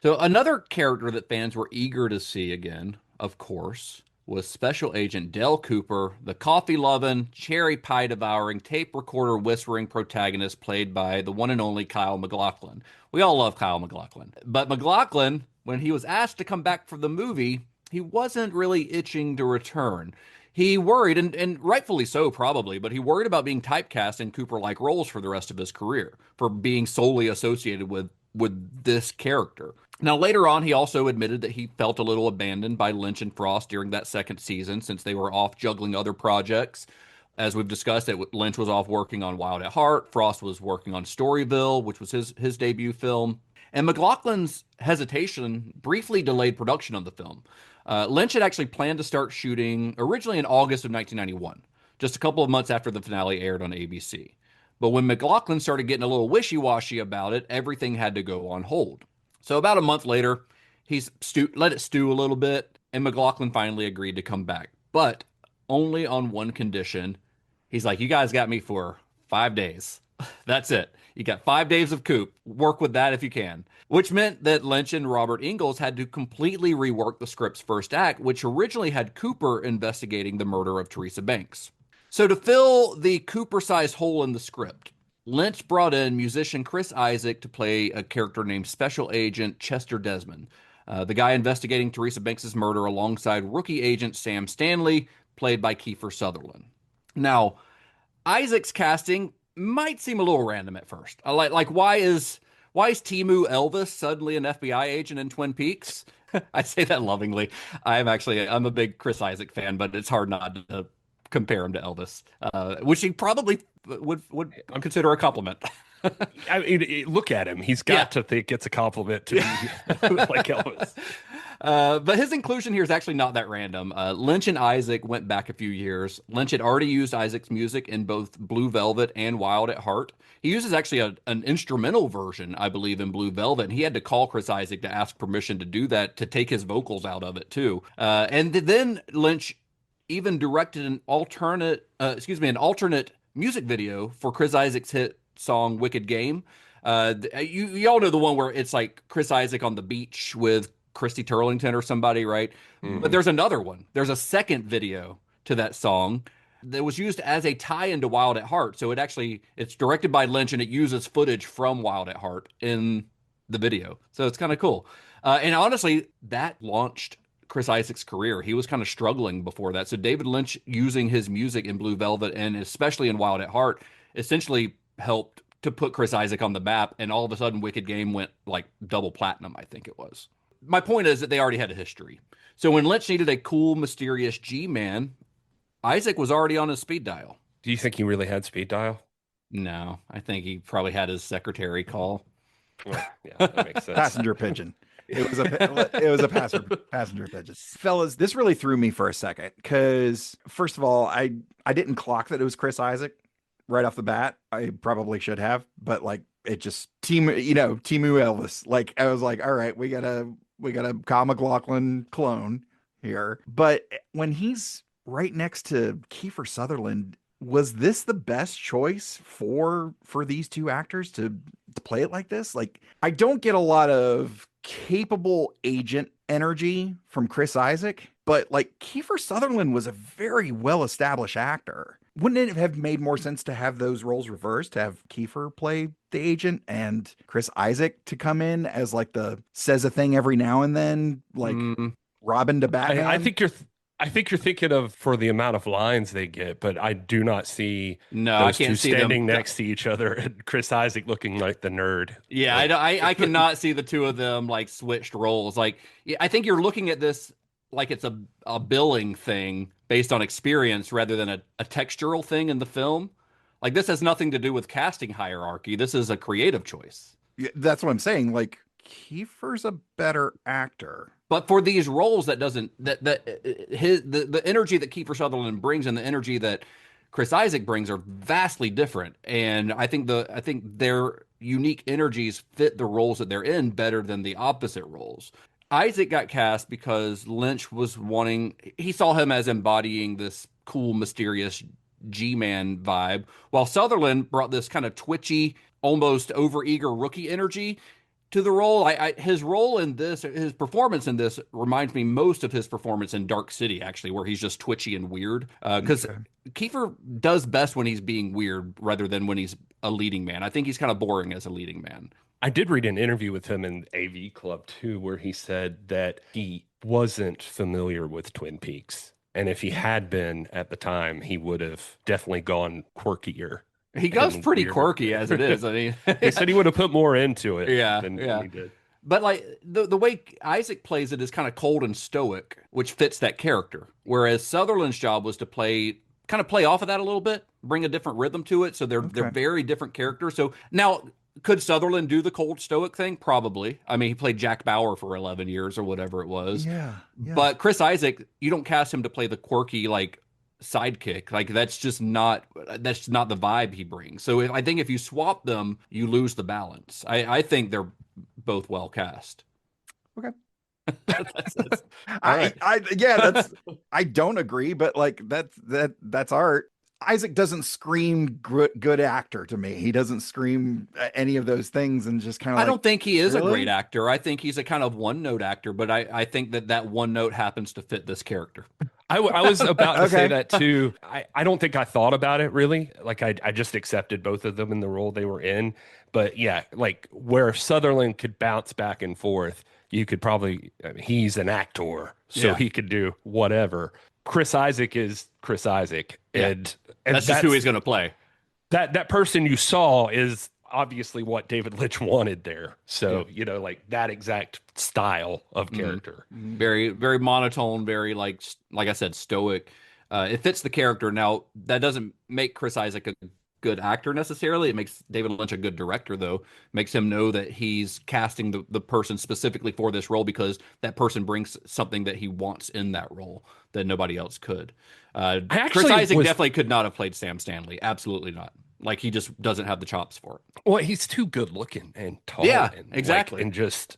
So another character that fans were eager to see again, of course, was Special Agent Dale Cooper, the coffee-loving, cherry pie-devouring, tape-recorder whispering protagonist played by the one and only Kyle MacLachlan. We all love Kyle MacLachlan. But MacLachlan, when he was asked to come back for the movie, he wasn't really itching to return. He worried, and rightfully so probably, but he worried about being typecast in Cooper-like roles for the rest of his career, for being solely associated with this character. Now, later on, he also admitted that he felt a little abandoned by Lynch and Frost during that second season since they were off juggling other projects. As we've discussed, Lynch was off working on Wild at Heart. Frost was working on Storyville, which was his debut film. And MacLachlan's hesitation briefly delayed production of the film. Lynch had actually planned to start shooting originally in August of 1991, just a couple of months after the finale aired on ABC. But when MacLachlan started getting a little wishy-washy about it, everything had to go on hold. So about a month later, he's let it stew a little bit, and MacLachlan finally agreed to come back. But only on one condition. He's like, you guys got me for 5 days. That's it. You got 5 days of Coop. Work with that if you can. Which meant that Lynch and Robert Ingalls had to completely rework the script's first act, which originally had Cooper investigating the murder of Teresa Banks. So to fill the Cooper-sized hole in the script, Lynch brought in musician Chris Isaak to play a character named Special Agent Chester Desmond, the guy investigating Teresa Banks' murder alongside rookie agent Sam Stanley, played by Kiefer Sutherland. Now, Isaac's casting might seem a little random at first. Like why is Timu Elvis suddenly an FBI agent in Twin Peaks? I say that lovingly. I'm a big Chris Isaak fan, but it's hard not to compare him to Elvis, which he probably would consider a compliment. I mean, look at him. He's got to think it's a compliment to be like Elvis. But his inclusion here is actually not that random. Lynch and Isaak went back a few years. Lynch had already used Isaac's music in both Blue Velvet and Wild at Heart. He uses actually an instrumental version, I believe, in Blue Velvet, and he had to call Chris Isaak to ask permission to do that, to take his vocals out of it too. And then Lynch even directed an alternate music video for Chris Isaak's hit song "Wicked Game." You all know the one where it's like Chris Isaak on the beach with Christy Turlington or somebody, right? But there's another one. There's a second video to that song that was used as a tie-in to Wild at Heart. So it's directed by Lynch, and it uses footage from Wild at Heart in the video. So it's kind of cool. And honestly, that launched Chris Isaac's career. He was kind of struggling before that. So David Lynch using his music in Blue Velvet, and especially in Wild at Heart, essentially helped to put Chris Isaac on the map. And all of a sudden, Wicked Game went like double platinum, I think it was. My point is that they already had a history. So when Lynch needed a cool, mysterious G-man, Isaac was already on his speed dial. Do you think he really had speed dial? No, I think he probably had his secretary call. Well, yeah, that makes sense. Passenger pigeon. It was a passenger pigeon. Fellas, this really threw me for a second because first of all, I didn't clock that it was Chris Isaac right off the bat. I probably should have, but like it just Timu Elvis. Like I was like, all right, we got a Kyle MacLachlan clone here. But when he's right next to Kiefer Sutherland, was this the best choice for these two actors to play it like this? Like, I don't get a lot of capable agent energy from Chris Isaac, but like Kiefer Sutherland was a very well-established actor. Wouldn't it have made more sense to have those roles reversed, to have Kiefer play the agent and Chris Isaac to come in as like the says a thing every now and then, like Robin to Batman? I think you're thinking of for the amount of lines they get, but I do not see I can't two see standing them next to each other and Chris Isaac looking like the nerd. Yeah, I cannot see the two of them like switched roles. Like, I think you're looking at this like it's a billing thing based on experience rather than a textural thing in the film. Like, this has nothing to do with casting hierarchy. This is a creative choice. Yeah, that's what I'm saying. Like, Kiefer's a better actor. But for these roles, the energy that Kiefer Sutherland brings and the energy that Chris Isaac brings are vastly different. And I think their unique energies fit the roles that they're in better than the opposite roles. Isaac got cast because Lynch he saw him as embodying this cool, mysterious G-Man vibe, while Sutherland brought this kind of twitchy, almost overeager rookie energy to the role. His role in this, his performance in this reminds me most of his performance in Dark City, actually, where he's just twitchy and weird. Because Kiefer does best when he's being weird rather than when he's a leading man. I think he's kind of boring as a leading man. I did read an interview with him in AV Club too, where he said that he wasn't familiar with Twin Peaks. And if he had been at the time, he would have definitely gone quirkier. He goes pretty quirky as it is. I mean, he said he would have put more into it than he did. But like the way Isaac plays it is kind of cold and stoic, which fits that character. Whereas Sutherland's job was to play off of that a little bit, bring a different rhythm to it. So they're very different characters. So now, could Sutherland do the cold stoic thing? Probably. I mean, he played Jack Bauer for 11 years or whatever it was. Yeah. But Chris Isaac, you don't cast him to play the quirky, like, sidekick. Like, that's not the vibe he brings. So I think if you swap them, you lose the balance. I think they're both well cast. Okay. That's I don't agree, but like that's art. Isaac doesn't scream good actor to me. He doesn't scream any of those things, and just kind of. I don't think he is a great actor. I think he's a kind of one-note actor, but I think that one note happens to fit this character. I was about to say that too. I don't think I thought about it really. Like I just accepted both of them in the role they were in. But yeah, like where Sutherland could bounce back and forth, you could probably. He's an actor, so he could do whatever. Chris Isaac is Chris Isaac, and that's just who he's going to play. That person you saw is obviously what David Lynch wanted there. So like that exact style of character, very very monotone, very like I said, stoic. It fits the character. Now that doesn't make Chris Isaac a good actor necessarily. It makes David Lynch a good director, though. Makes him know that he's casting the person specifically for this role because that person brings something that he wants in that role that nobody else could. Chris Isaac definitely could not have played Sam Stanley. Absolutely not. Like, he just doesn't have the chops for it. Well, he's too good looking and tall. Yeah, and, exactly. And just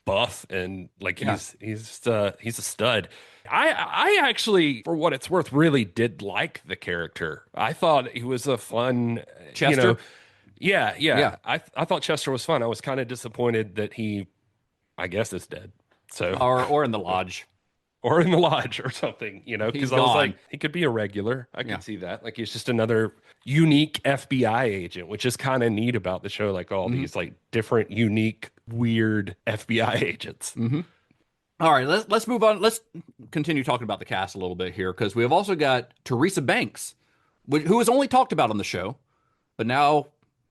buff and like he's a stud. I actually, for what it's worth, really did like the character. I thought he was a fun Chester. Yeah. I thought Chester was fun. I was kind of disappointed that he, I guess, is dead. So, or in the lodge. or in the lodge or something, He's because I was like, gone. he could be a regular. I Yeah. could see that. Like, he's just another unique FBI agent, which is kind of neat about the show. Like, all these like different, unique, weird FBI agents. All right, let's move on. Let's continue talking about the cast a little bit here because we have also got Teresa Banks, who was only talked about on the show, but now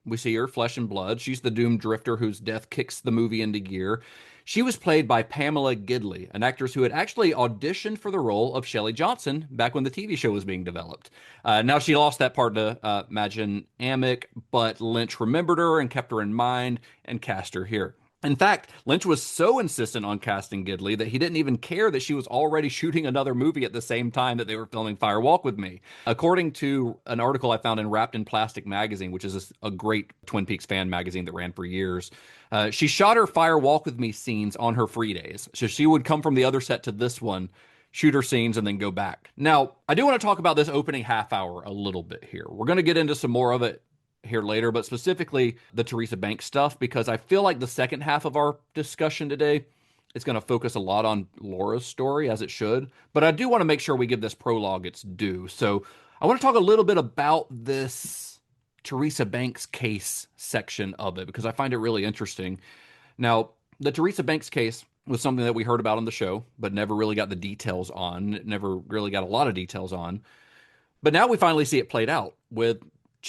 we see her flesh and blood. She's the doomed drifter whose death kicks the movie into gear. She was played by Pamela Gidley, an actress who had actually auditioned for the role of Shelley Johnson back when the TV show was being developed. Now she lost that part to Majan Amick, but Lynch remembered her and kept her in mind and cast her here. In fact, Lynch was so insistent on casting Gidley that he didn't even care that she was already shooting another movie at the same time that they were filming Fire Walk with Me. According to an article I found in Wrapped in Plastic magazine, which is a great Twin Peaks fan magazine that ran for years, she shot her Fire Walk with Me scenes on her free days. So she would come from the other set to this one, shoot her scenes, and then go back. Now, I do want to talk about this opening half hour a little bit here. We're going to get into some more of it here later, but specifically the Teresa Banks stuff, because I feel like the second half of our discussion today is going to focus a lot on Laura's story, as it should. But I do want to make sure we give this prologue its due. So I want to talk a little bit about this Teresa Banks case section of it, because I find it really interesting. Now, the Teresa Banks case was something that we heard about on the show, but never really got the details on, never really got a lot of details on. But now we finally see it played out with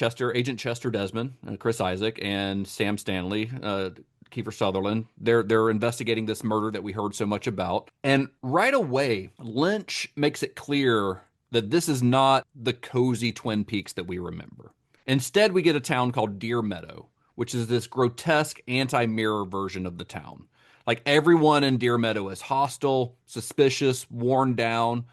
Agent Chester Desmond, Chris Isaac, and Sam Stanley, Kiefer Sutherland. They're investigating this murder that we heard so much about. And right away, Lynch makes it clear that this is not the cozy Twin Peaks that we remember. Instead, we get a town called Deer Meadow, which is this grotesque anti-mirror version of the town. Like, everyone in Deer Meadow is hostile, suspicious, worn down.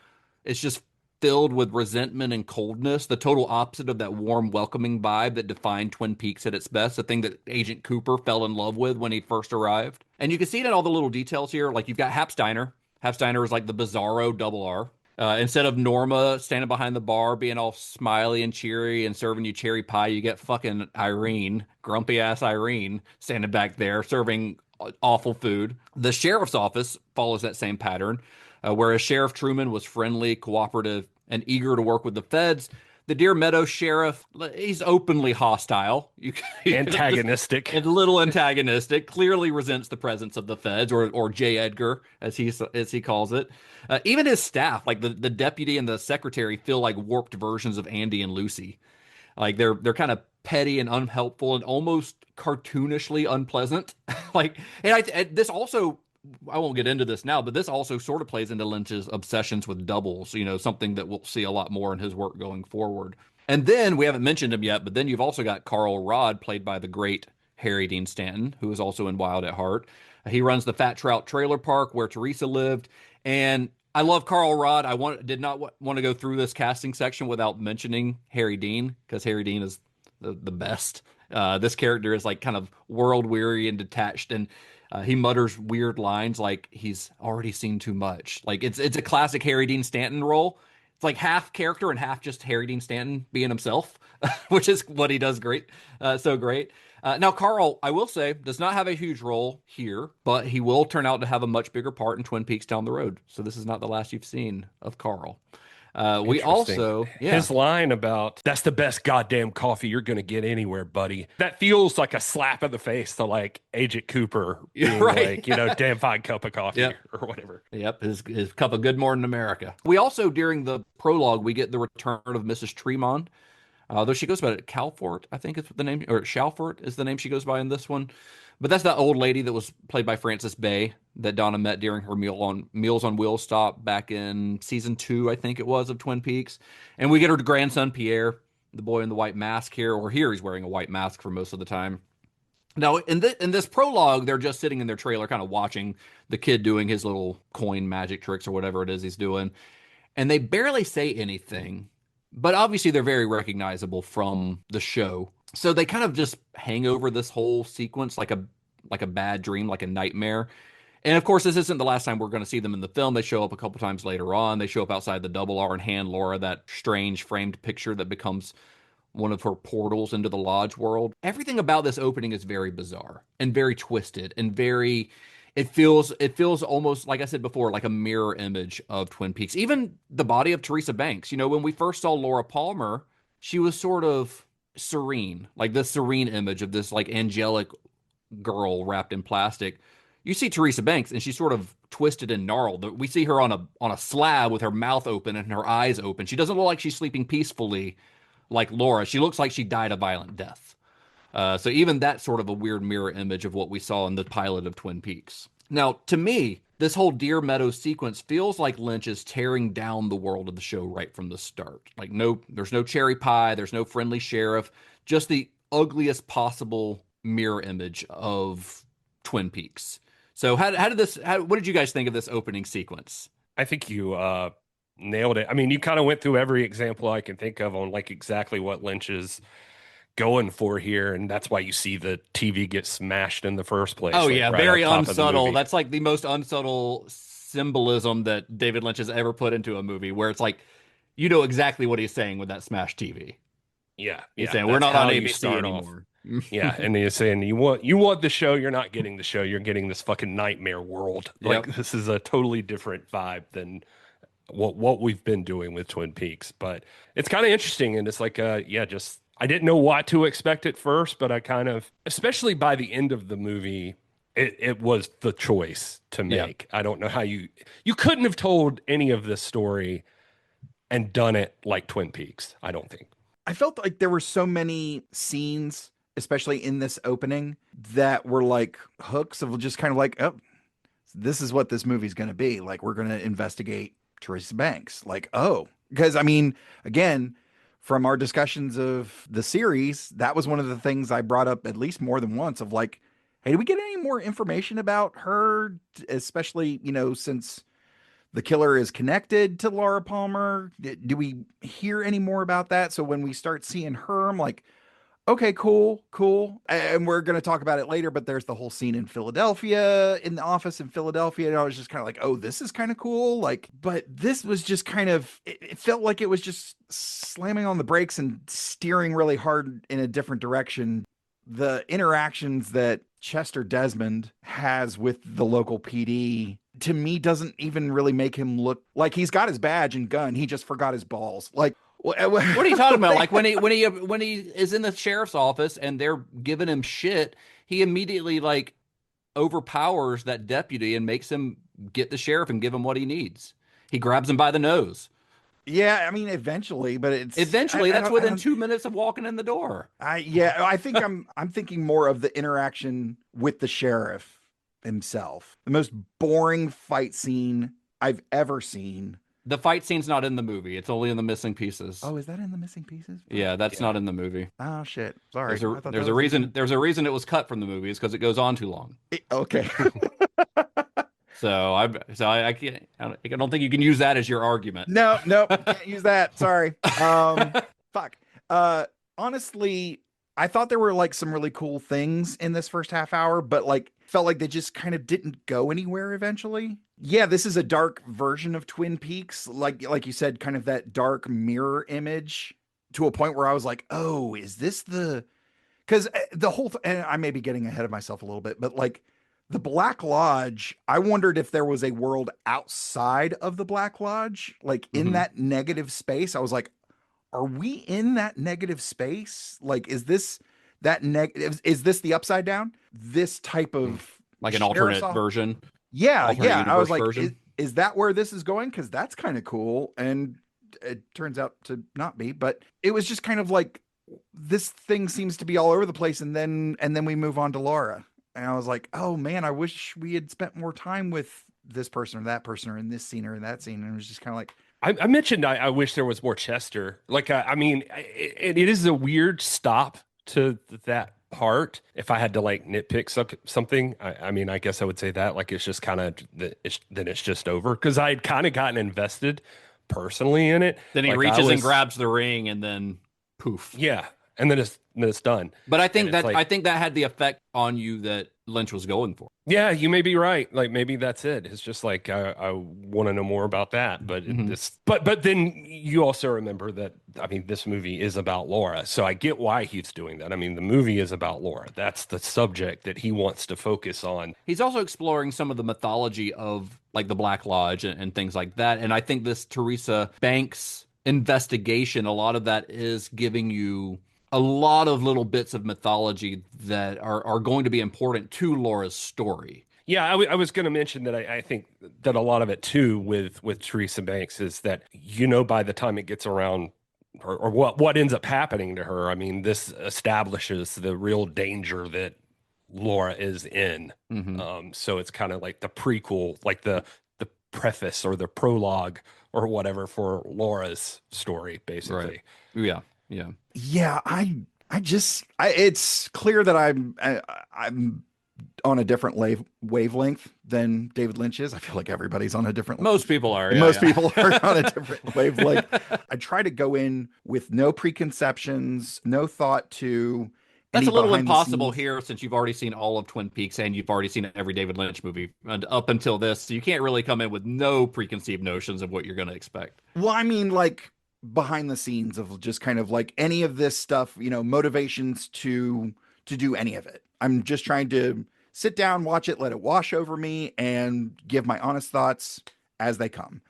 It's just filled with resentment and coldness, the total opposite of that warm, welcoming vibe that defined Twin Peaks at its best, the thing that Agent Cooper fell in love with when he first arrived. And you can see it in all the little details here. Like, you've got Hap's Diner. Hap's Diner is like the bizarro double R. Instead of Norma standing behind the bar being all smiley and cheery and serving you cherry pie, you get fucking Irene, grumpy-ass Irene, standing back there serving awful food. The sheriff's office follows that same pattern. Whereas Sheriff Truman was friendly, cooperative, and eager to work with the feds, the Deer Meadow sheriff, he's openly hostile. Antagonistic. A little antagonistic, clearly resents the presence of the feds, or J. Edgar, as he calls it. Even his staff, like the deputy and the secretary, feel like warped versions of Andy and Lucy. Like, they're kind of petty and unhelpful and almost cartoonishly unpleasant. This also, I won't get into this now, but this also sort of plays into Lynch's obsessions with doubles, something that we'll see a lot more in his work going forward. And then, we haven't mentioned him yet, but then you've also got Carl Rodd, played by the great Harry Dean Stanton, who is also in Wild at Heart. He runs the Fat Trout Trailer Park where Teresa lived. And I love Carl Rodd. Did not want to go through this casting section without mentioning Harry Dean, because Harry Dean is the best. This character is like kind of world weary and detached, and he mutters weird lines like he's already seen too much. Like, it's a classic Harry Dean Stanton role. It's like half character and half just Harry Dean Stanton being himself, which is what he does great. So great. Now, Carl, I will say, does not have a huge role here, but he will turn out to have a much bigger part in Twin Peaks down the road. So this is not the last you've seen of Carl. We also, his line about, that's the best goddamn coffee you're going to get anywhere, buddy. That feels like a slap in the face to like Agent Cooper being right. like, damn fine cup of coffee or whatever. Yep. His cup of Good Morning America. We also, during the prologue, we get the return of Mrs. Tremont. Though she goes by Calfort, I think is the name, or Shalfort is the name she goes by in this one. But that's that old lady that was played by Frances Bay that Donna met during her Meals on Wheels stop back in season 2, I think it was, of Twin Peaks. And we get her grandson, Pierre, the boy in the white mask here, or here he's wearing a white mask for most of the time. Now, in this prologue, they're just sitting in their trailer kind of watching the kid doing his little coin magic tricks or whatever it is he's doing. And they barely say anything, but obviously they're very recognizable from the show. So they kind of just hang over this whole sequence like a bad dream, like a nightmare. And of course, this isn't the last time we're going to see them in the film. They show up a couple times later on. They show up outside the Double R and hand Laura that strange framed picture that becomes one of her portals into the lodge world. Everything about this opening is very bizarre and very twisted and very It feels almost, like I said before, like a mirror image of Twin Peaks. Even the body of Teresa Banks. When we first saw Laura Palmer, she was sort of serene, like this serene image of this like angelic girl wrapped in plastic. You see Teresa Banks, and she's sort of twisted and gnarled. We see her on a slab with her mouth open and her eyes open. She doesn't look like she's sleeping peacefully like Laura. She looks like she died a violent death. So even that's sort of a weird mirror image of what we saw in the pilot of Twin Peaks. Now, to me, this whole Deer Meadows sequence feels like Lynch is tearing down the world of the show right from the start. Like, there's no cherry pie, there's no friendly sheriff, just the ugliest possible mirror image of Twin Peaks. So what did you guys think of this opening sequence? I think you nailed it. I mean, you kind of went through every example I can think of on like exactly what Lynch is going for here, and that's why you see the TV get smashed in the first place. Oh like, yeah, right very up top of the unsubtle. movie. That's like the most unsubtle symbolism that David Lynch has ever put into a movie, where it's like you know exactly what he's saying with that smashed TV. Yeah, He's saying we're not on ABC anymore. Yeah, and he's saying you want the show, you're not getting the show, you're getting this fucking nightmare world. Like Yep. this is a totally different vibe than what we've been doing with Twin Peaks. But it's kind of interesting, and it's like just I didn't know what to expect at first, but I kind of, especially by the end of the movie, it was the choice to make. I don't know how you couldn't have told any of this story and done it like Twin Peaks, I don't think. I felt like there were so many scenes, especially in this opening, that were like hooks of just kind of like, oh, this is what this movie's going to be. Like, we're going to investigate Teresa Banks. Like, oh, because I mean, again, from our discussions of the series, that was one of the things I brought up at least more than once of like, hey, do we get any more information about her? Especially, since the killer is connected to Laura Palmer. Do we hear any more about that? So when we start seeing her, I'm like, okay, cool. And we're going to talk about it later, but there's the whole scene in Philadelphia, in the office in Philadelphia. And I was just kind of like, oh, this is kind of cool. Like, but this was just kind of, it felt like it was just slamming on the brakes and steering really hard in a different direction. The interactions that Chester Desmond has with the local PD, to me, doesn't even really make him look like he's got his badge and gun. He just forgot his balls. Like, what are you talking about? Like when he is in the sheriff's office and they're giving him shit, he immediately like overpowers that deputy and makes him get the sheriff and give him what he needs. He grabs him by the nose. Yeah, I mean, eventually, but that's within 2 minutes of walking in the door. I think I'm thinking more of the interaction with the sheriff himself. The most boring fight scene I've ever seen. The fight scene's not in the movie. It's only in the missing pieces. Oh, is that in the missing pieces? Yeah, that's not in the movie. Oh shit. Sorry. There's a reason it was cut from the movie. It's because it goes on too long. Okay. So I can't. I don't think you can use that as your argument. No, can't use that. Sorry. Fuck. Honestly, I thought there were like some really cool things in this first half hour, but like felt like they just kind of didn't go anywhere eventually. Yeah, this is a dark version of Twin Peaks, like you said, kind of that dark mirror image, to a point where I was like, oh, is this because the whole and I may be getting ahead of myself a little bit, but like the Black Lodge, I wondered if there was a world outside of the Black Lodge, like in that negative space. I was like, are we in that negative space? Like, is this the Upside Down? This type of like an alternate version? Yeah. I was like, is that where this is going? Because that's kind of cool. And it turns out to not be, but it was just kind of like, this thing seems to be all over the place. And then we move on to Laura. And I was like, oh man, I wish we had spent more time with this person or that person or in this scene or in that scene. And it was just kind of like, I mentioned I wish there was more Chester. Like, I mean, it is a weird stop to that part. If I had to like nitpick something, I mean, I guess I would say that like it's just kind of then it's just over, because I had kind of gotten invested personally in it. Then he like, reaches and grabs the ring, and then poof. Yeah. and then it's done. But I think And it's I think that had the effect on you that Lynch was going for. Yeah, you may be right. Like maybe that's it. It's just like I want to know more about that. But but then you also remember that I mean this movie is about Laura, so I get why he's doing that. I mean the movie is about Laura. That's the subject that he wants to focus on. He's also exploring some of the mythology of like the Black Lodge and things like that. And I think this Teresa Banks investigation, a lot of that is giving you a lot of little bits of mythology that are going to be important to Laura's story. Yeah, I was going to mention that I think that a lot of it too with Teresa Banks is that by the time it gets around or what ends up happening to her, I mean this establishes the real danger that Laura is in. So it's kind of like the prequel, like the preface or the prologue or whatever for Laura's story, basically. Right. Yeah. Yeah, it's clear that I'm on a different wavelength than David Lynch is. I feel like everybody's on a different. Most people are. Most people are on a different wavelength. I try to go in with no preconceptions, no thought to. That's a little impossible here since you've already seen all of Twin Peaks and you've already seen every David Lynch movie up until this. So you can't really come in with no preconceived notions of what you're going to expect. Well, I mean, like behind the scenes of just kind of like any of this stuff, motivations to do any of it. I'm just trying to sit down, watch it, let it wash over me, and give my honest thoughts as they come.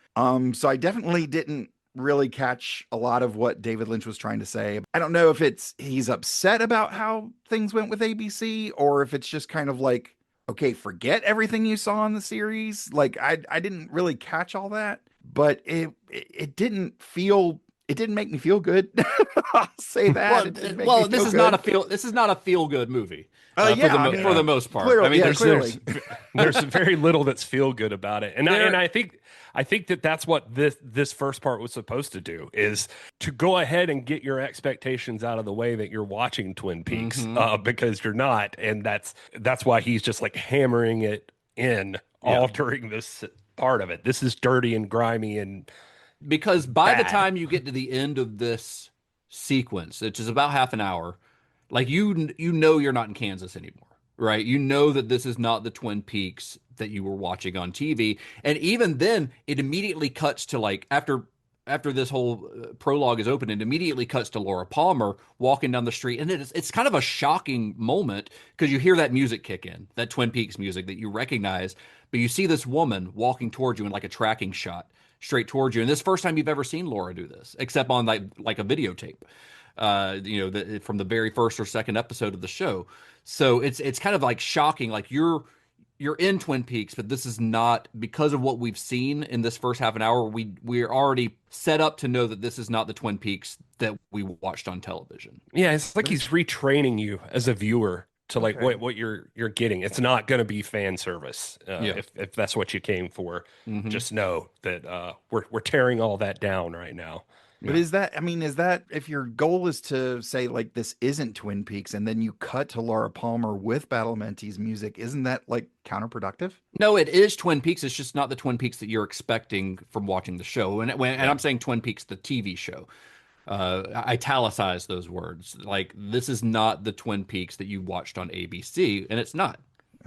So I definitely didn't really catch a lot of what David Lynch was trying to say. I don't know if he's upset about how things went with ABC, or if it's just kind of like, okay, forget everything you saw in the series. Like I didn't really catch all that, but it didn't make me feel good. I'll say that. This is not a feel good movie. For the most part. Clearly, I mean, there's very little that's feel good about it, and I think that's what this first part was supposed to do, is to go ahead and get your expectations out of the way that you're watching Twin Peaks, because you're not, and that's why he's just like hammering it in, altering this part of it. This is dirty and grimy and. Because by the time you get to the end of this sequence, which is about half an hour, like you're not in Kansas anymore, right? You know that this is not the Twin Peaks that you were watching on TV. And even then, it immediately cuts to like after this whole prologue is open, it immediately cuts to Laura Palmer walking down the street. And it's kind of a shocking moment because you hear that music kick in, that Twin Peaks music that you recognize, but you see this woman walking towards you in like a tracking shot straight towards you. And this is the first time you've ever seen Laura do this, except on like a videotape, from the very first or second episode of the show. So it's kind of like shocking. Like you're in Twin Peaks, but this is not, because of what we've seen in this first half an hour. We're already set up to know that this is not the Twin Peaks that we watched on television. Yeah, it's like he's retraining you as a viewer to like what you're getting. It's not going to be fan service. If that's what you came for, just know that we're tearing all that down right now. But is that if your goal is to say like this isn't Twin Peaks and then you cut to Laura Palmer with Badalamenti's music, isn't that like counterproductive? No, it is Twin Peaks. It's just not the Twin Peaks that you're expecting from watching the show. And I'm saying Twin Peaks, the TV show. I italicize those words. Like, this is not the Twin Peaks that you watched on ABC, and it's not.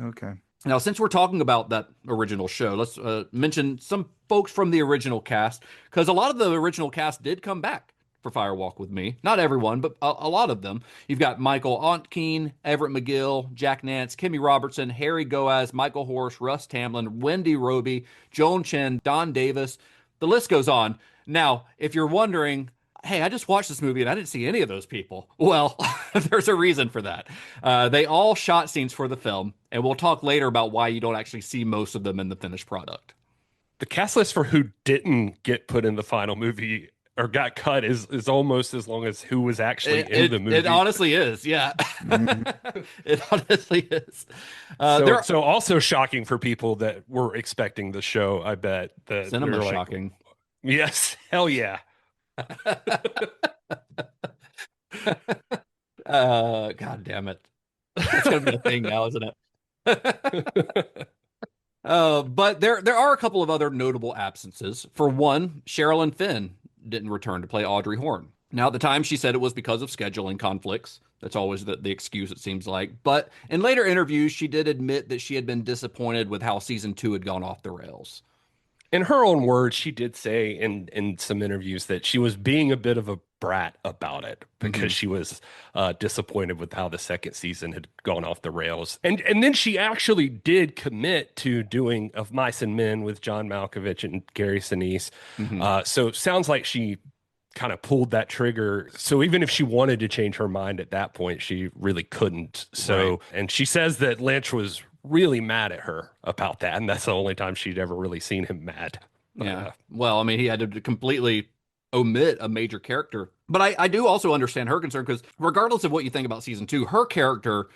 Okay. Now, since we're talking about that original show, let's mention some folks from the original cast, because a lot of the original cast did come back for Fire Walk with Me. Not everyone, but a lot of them. You've got Michael Ontkeen, Everett McGill, Jack Nance, Kimmy Robertson, Harry Goaz, Michael Horse, Russ Tamlin, Wendy Roby, Joan Chen, Don Davis. The list goes on. Now, if you're wondering, hey, I just watched this movie and I didn't see any of those people. Well, there's a reason for that. They all shot scenes for the film, and we'll talk later about why you don't actually see most of them in the finished product. The cast list for who didn't get put in the final movie or got cut is almost as long as who was actually in the movie. It honestly is, yeah. It honestly is. So also shocking for people that were expecting the show, I bet. Cinema shocking. Yes, hell yeah. God damn it. That's gonna be a thing now, isn't it? But there are a couple of other notable absences. For one, Sherilyn Fenn didn't return to play Audrey Horne. Now, at the time, she said it was because of scheduling conflicts. That's always the excuse, it seems like. But in later interviews, she did admit that she had been disappointed with how season 2 had gone off the rails. In her own words, she did say in some interviews that she was being a bit of a brat about it because she was disappointed with how the second season had gone off the rails. And then she actually did commit to doing Of Mice and Men with John Malkovich and Gary Sinise. So it sounds like she kind of pulled that trigger. So even if she wanted to change her mind at that point, she really couldn't. So, and she says that Lynch was really mad at her about that, and that's the only time she'd ever really seen him mad. Yeah. Well, I mean, he had to completely omit a major character. But I do also understand her concern, because regardless of what you think about season 2, her character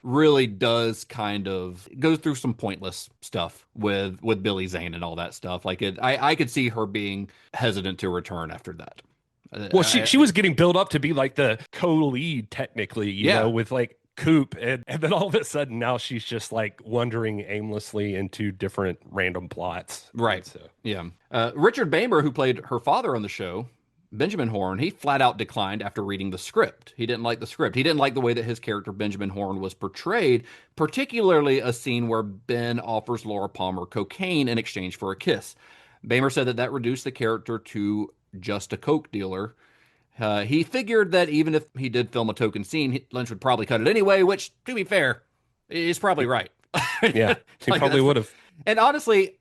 really does kind of go through some pointless stuff with Billy Zane and all that stuff. Like I could see her being hesitant to return after that. Well, she was getting built up to be like the co-lead technically, you know, with like Coop, and then all of a sudden now she's just like wandering aimlessly into different random plots. Right. So yeah. Richard Bamer, who played her father on the show, Benjamin Horne, he flat out declined after reading the script. He didn't like the script. He didn't like the way that his character Benjamin Horne was portrayed, particularly a scene where Ben offers Laura Palmer cocaine in exchange for a kiss. Bamer said that reduced the character to just a coke dealer. He figured that even if he did film a token scene, Lynch would probably cut it anyway, which, to be fair, is probably right. Yeah, he Like, probably would have. And honestly,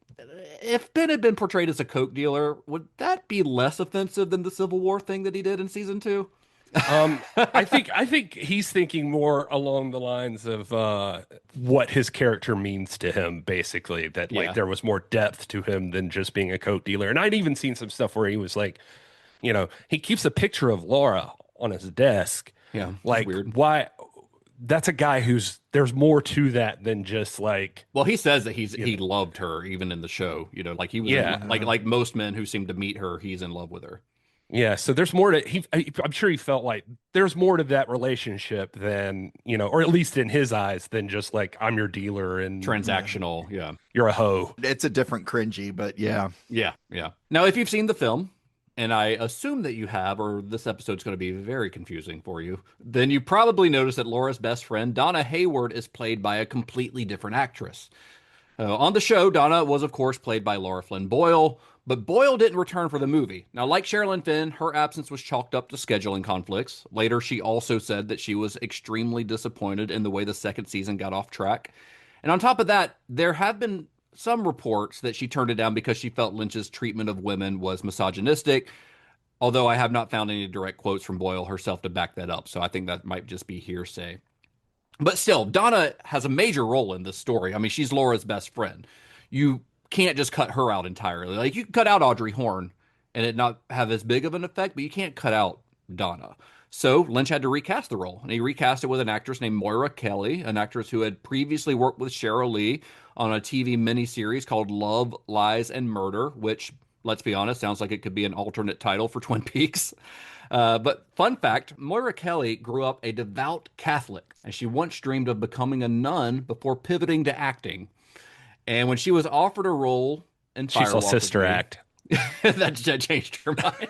if Ben had been portrayed as a coke dealer, would that be less offensive than the Civil War thing that he did in season 2? I think he's thinking more along the lines of what his character means to him, basically, that like there was more depth to him than just being a coke dealer. And I'd even seen some stuff where he was like, you know, he keeps a picture of Laura on his desk. Yeah, like weird. Why? That's a guy there's more to that than just like. Well, he says that he loved her even in the show. You know, like he was like most men who seem to meet her, he's in love with her. Yeah, so there's more to I'm sure he felt like there's more to that relationship than, you know, or at least in his eyes, than just like I'm your dealer and transactional. Yeah, you're a hoe. It's a different cringy, but yeah. Now, if you've seen the film, and I assume that you have, or this episode's going to be very confusing for you, then you probably noticed that Laura's best friend, Donna Hayward, is played by a completely different actress. On the show, Donna was, of course, played by Laura Flynn Boyle, but Boyle didn't return for the movie. Now, like Sherilyn Fenn, her absence was chalked up to scheduling conflicts. Later, she also said that she was extremely disappointed in the way the second season got off track. And on top of that, there have been some reports that she turned it down because she felt Lynch's treatment of women was misogynistic, although I have not found any direct quotes from Boyle herself to back that up, so I think that might just be hearsay. But still, Donna has a major role in this story. I mean, she's Laura's best friend. You can't just cut her out entirely. Like, you can cut out Audrey Horne and it not have as big of an effect, but you can't cut out Donna. So Lynch had to recast the role, and he recast it with an actress named Moira Kelly, an actress who had previously worked with Sheryl Lee on a TV miniseries called Love, Lies, and Murder, which, let's be honest, sounds like it could be an alternate title for Twin Peaks. But fun fact, Moira Kelly grew up a devout Catholic, and she once dreamed of becoming a nun before pivoting to acting. And when she was offered a role in She saw Sister Act. that changed her mind.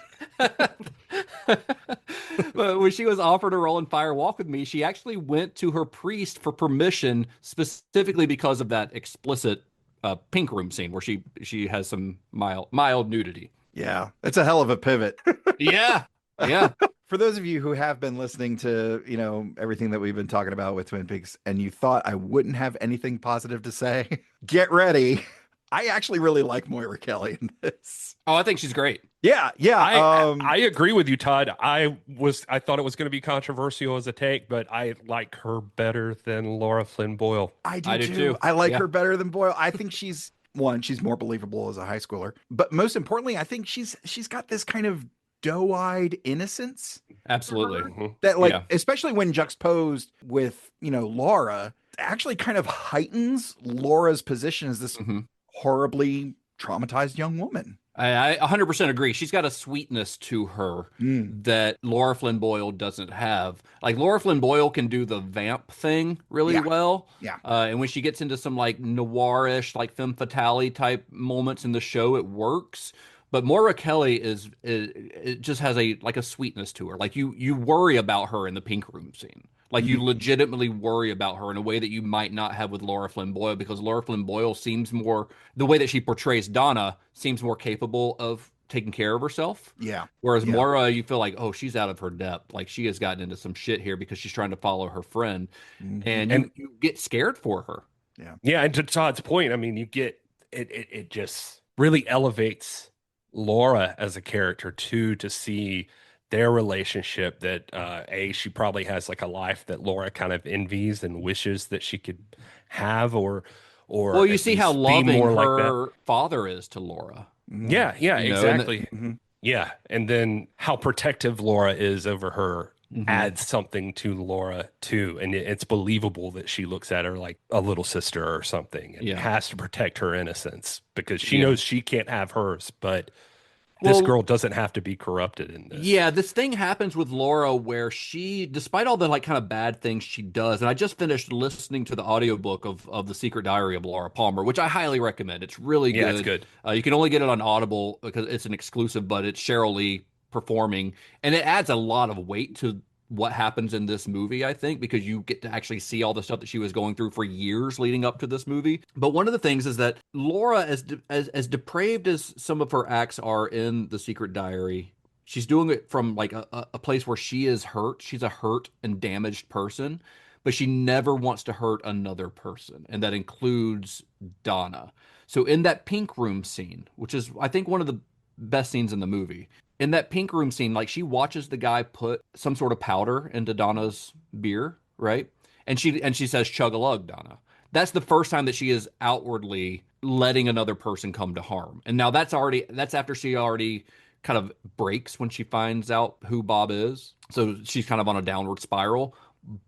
But when she was offered a role in Fire Walk with Me, she actually went to her priest for permission, specifically because of that explicit pink room scene where she has some mild nudity. Yeah, it's a hell of a pivot. Yeah. For those of you who have been listening to, you know, everything that we've been talking about with Twin Peaks, and you thought I wouldn't have anything positive to say, get ready. I actually really like Moira Kelly in this. Oh, I think she's great. Yeah. I agree with you, Todd. I thought it was going to be controversial as a take, but I like her better than Laura Flynn Boyle. I do too. I like her better than Boyle. I think she's more believable as a high schooler, but most importantly, I think she's got this kind of doe-eyed innocence. Absolutely. That especially when juxtaposed with, you know, Laura, actually kind of heightens Laura's position as this horribly traumatized young woman. I 100% agree. She's got a sweetness to her that Laura Flynn Boyle doesn't have. Like, Laura Flynn Boyle can do the vamp thing really well. Yeah. And when she gets into some like noirish, like femme fatale type moments in the show, it works. But Moira Kelly is it just has a like a sweetness to her. Like you worry about her in the pink room scene. Like you legitimately worry about her in a way that you might not have with Laura Flynn Boyle, because Laura Flynn Boyle seems more, the way that she portrays Donna seems more capable of taking care of herself. Yeah. Whereas Yeah. Moira, you feel like, oh, she's out of her depth. Like she has gotten into some shit here because she's trying to follow her friend, and And you get scared for her. Yeah. yeah, and to Todd's point, I mean, you get it just really elevates Laura as a character too, to see their relationship that she probably has like a life that Laura kind of envies and wishes that she could have, Well, or you at see how least be loving more like that. her father is to Laura. Yeah, yeah, You know, and that, exactly. Yeah, and then how protective Laura is over her adds something to Laura too, and it's believable that she looks at her like a little sister or something, and yeah, has to protect her innocence because she yeah. knows she can't have hers, but this Well, girl doesn't have to be corrupted in this. yeah, this thing happens with Laura where she, despite all the like kind of bad things she does, and I just finished listening to the audiobook of The Secret Diary of Laura Palmer, which I highly recommend. It's really Yeah, it's good. good. You can only get it on Audible because it's an exclusive, but it's Cheryl Lee performing, and it adds a lot of weight to what happens in this movie, I think, because you get to actually see all the stuff that she was going through for years leading up to this movie. But one of the things is that Laura, as depraved as some of her acts are in The Secret Diary, she's doing it from like a place where she is hurt. She's a hurt and damaged person, but she never wants to hurt another person, and that includes Donna. So in that pink room scene, which is I think one of the best scenes in the movie, in that pink room scene, like she watches the guy put some sort of powder into Donna's beer, right? And she says, "Chug a lug, Donna." That's the first time that she is outwardly letting another person come to harm. And now that's after she already kind of breaks when she finds out who Bob is. So she's kind of on a downward spiral.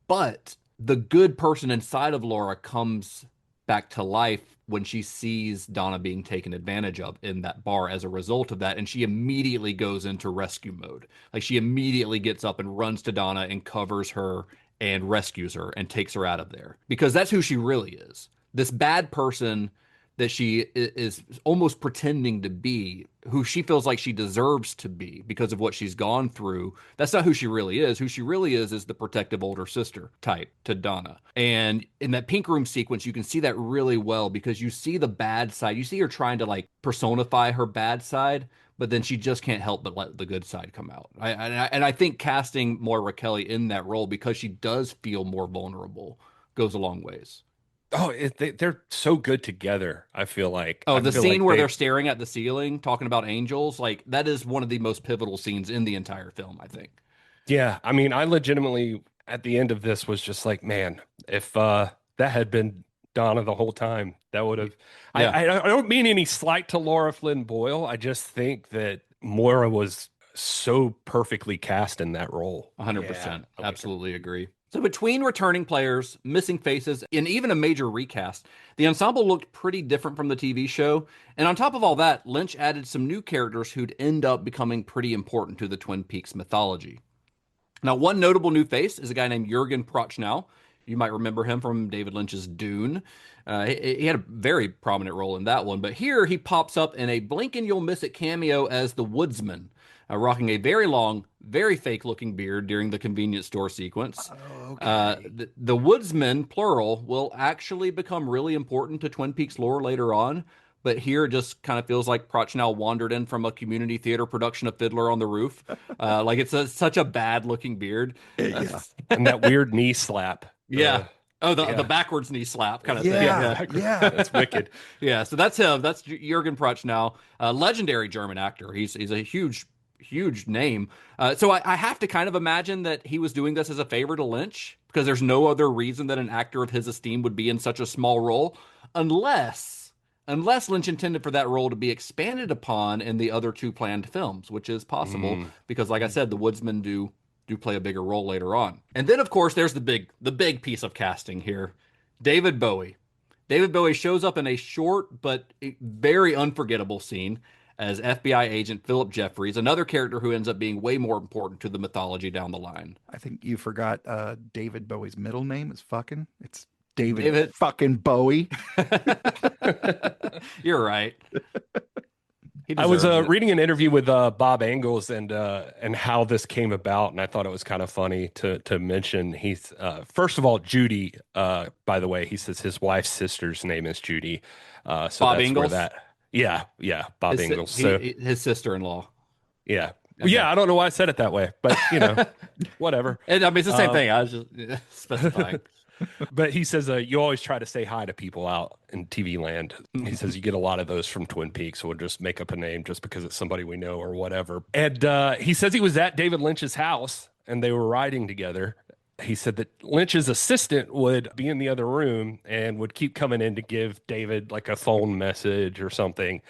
But the good person inside of Laura comes back to life when she sees Donna being taken advantage of in that bar as a result of that. And she immediately goes into rescue mode. Like she immediately gets up and runs to Donna and covers her and rescues her and takes her out of there, because that's who she really is. This bad person that she is almost pretending to be, who she feels like she deserves to be because of what she's gone through. That's not who she really is. Who she really is the protective older sister type to Donna. And in that pink room sequence, you can see that really well because you see the bad side. You see her trying to like personify her bad side, but then she just can't help but let the good side come out. I think casting Moira Kelly in that role, because she does feel more vulnerable, goes a long ways. Oh, they're so good together. I feel like. Oh, I the feel scene like where they're staring at the ceiling, talking about angels, like that is one of the most pivotal scenes in the entire film, I think. Yeah, I mean, I legitimately at the end of this was just like, man, if that had been Donna the whole time, that would have. Yeah, I don't mean any slight to Laura Flynn Boyle. I just think that Moira was so perfectly cast in that role. 100%. Yeah. Absolutely agree. So between returning players, missing faces, and even a major recast, the ensemble looked pretty different from the TV show. And on top of all that, Lynch added some new characters who'd end up becoming pretty important to the Twin Peaks mythology. Now, one notable new face is a guy named Jurgen Prochnow. You might remember him from David Lynch's Dune. He had a very prominent role in that one, but here he pops up in a blink and you'll miss it cameo as the woodsman, rocking a very long, very fake looking beard during the convenience store sequence. The woodsman, plural, will actually become really important to Twin Peaks lore later on. But here it just kind of feels like Prochnow wandered in from a community theater production of Fiddler on the Roof. Like it's such a bad looking beard. Yeah. And that weird knee slap. Yeah. Oh, the yeah. backwards knee slap kind of thing. Yeah. Yeah. That's wicked. Yeah. So that's him. That's Jurgen Prochnow, legendary German actor. He's a huge name. So I have to kind of imagine that he was doing this as a favor to Lynch, because there's no other reason that an actor of his esteem would be in such a small role, unless Lynch intended for that role to be expanded upon in the other two planned films, which is possible because, like I said, the woodsmen do play a bigger role later on. And then, of course, there's the big piece of casting here, David Bowie. David Bowie shows up in a short but very unforgettable scene as FBI agent Philip Jeffries, another character who ends up being way more important to the mythology down the line. I think you forgot David Bowie's middle name is fucking. It's David fucking Bowie. You're right. He I was deserves it. reading an interview with Bob Engels and how this came about, and I thought it was kind of funny to mention. He's first of all, Judy. By the way, he says his wife's sister's name is Judy. So Bob that's where Ingalls? that. Yeah, Bob Engels. His sister-in-law. Yeah, Okay. yeah. I don't know why I said it that way, but whatever. And I mean, it's the same thing. I was just specifying. But he says you always try to say hi to people out in TV land. He says you get a lot of those from Twin Peaks. So we'll just make up a name just because it's somebody we know or whatever. And he says he was at David Lynch's house and they were riding together. He said that Lynch's assistant would be in the other room and would keep coming in to give David like a phone message or something.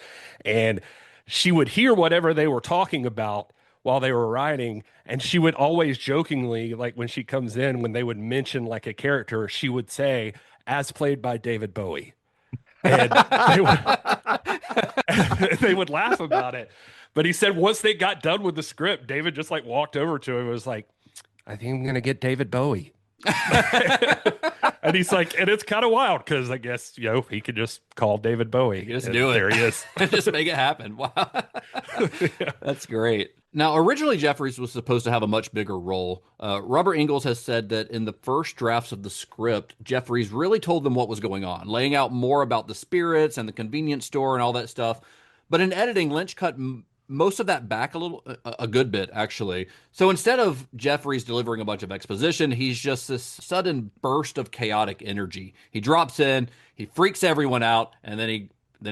And she would hear whatever they were talking about while they were riding, and she would always jokingly, like when she comes in, when they would mention like a character, she would say, as played by David Bowie. And they would laugh about it. But he said once they got done with the script, David just like walked over to him and was like, I think I'm gonna get David Bowie. And he's like, and it's kind of wild because I guess he could just call David Bowie. Just do it. There he is. Just make it happen. Wow. That's great. Now, originally Jeffries was supposed to have a much bigger role. Robert Ingalls has said that in the first drafts of the script, Jeffries really told them what was going on, laying out more about the spirits and the convenience store and all that stuff. But in editing, Lynch cut most of that back a good bit, actually. So instead of Jeffries delivering a bunch of exposition, he's just this sudden burst of chaotic energy. He drops in, he freaks everyone out, and then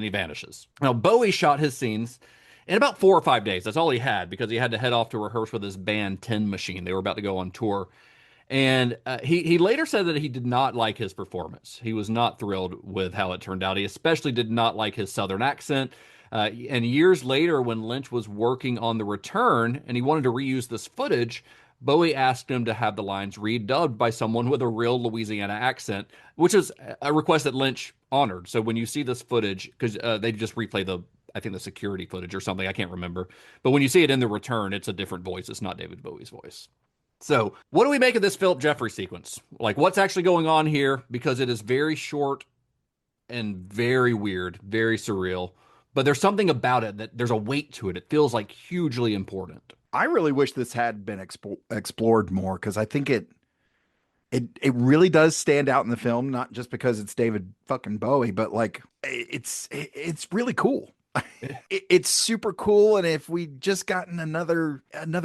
he vanishes. Now, Bowie shot his scenes in about 4 or 5 days. That's all he had because he had to head off to rehearse with his band Tin Machine. They were about to go on tour. And he later said that he did not like his performance. He was not thrilled with how it turned out. He especially did not like his Southern accent. And years later, when Lynch was working on The Return and he wanted to reuse this footage, Bowie asked him to have the lines redubbed by someone with a real Louisiana accent, which is a request that Lynch honored. So when you see this footage, because they just replay the security footage or something, I can't remember. But when you see it in The Return, it's a different voice. It's not David Bowie's voice. So what do we make of this Philip Jeffries sequence? Like, what's actually going on here? Because it is very short and very weird, very surreal. But there's something about it that there's a weight to it. It feels like hugely important. I really wish this had been explored more because I think it really does stand out in the film, not just because it's David fucking Bowie, but like it's really cool. It's super cool, and if we just gotten another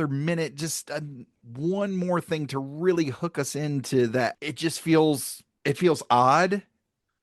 minute, just one more thing to really hook us into that, it feels odd.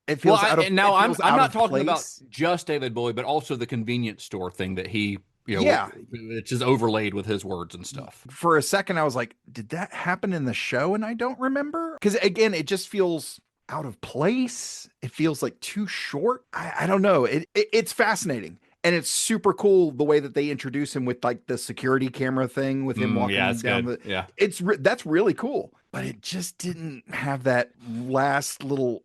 It feels I'm not talking about just David Bowie, but also the convenience store thing that he, it's just overlaid with his words and stuff. For a second, I was like, did that happen in the show? And I don't remember. Because again, it just feels out of place. It feels like too short. I don't know. It's fascinating. And it's super cool the way that they introduce him with like the security camera thing with him walking down that's really cool. But it just didn't have that last little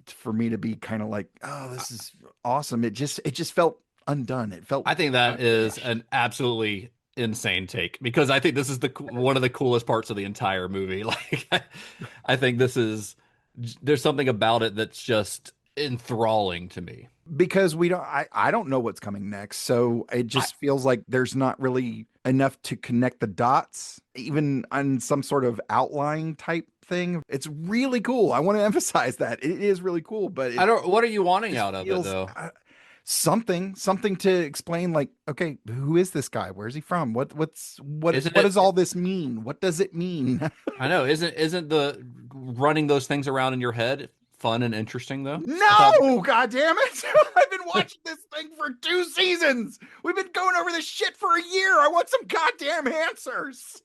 for me to be kind of like, oh, this is awesome. It just felt undone. It felt. I think that is an absolutely insane take because I think this is one of the coolest parts of the entire movie. Like, I think there's something about it that's just enthralling to me because I don't know what's coming next, so it just feels like there's not really enough to connect the dots even on some sort of outline type thing. It's really cool. I want to emphasize that it is really cool, but what are you wanting out of it though? Something to explain, like, okay, who is this guy? Where's he from? What does all this mean? What does it mean? I know. Isn't the running those things around in your head fun and interesting though? No, God damn it. I've been watching this thing for 2 seasons. We've been going over this shit for a year. I want some goddamn answers.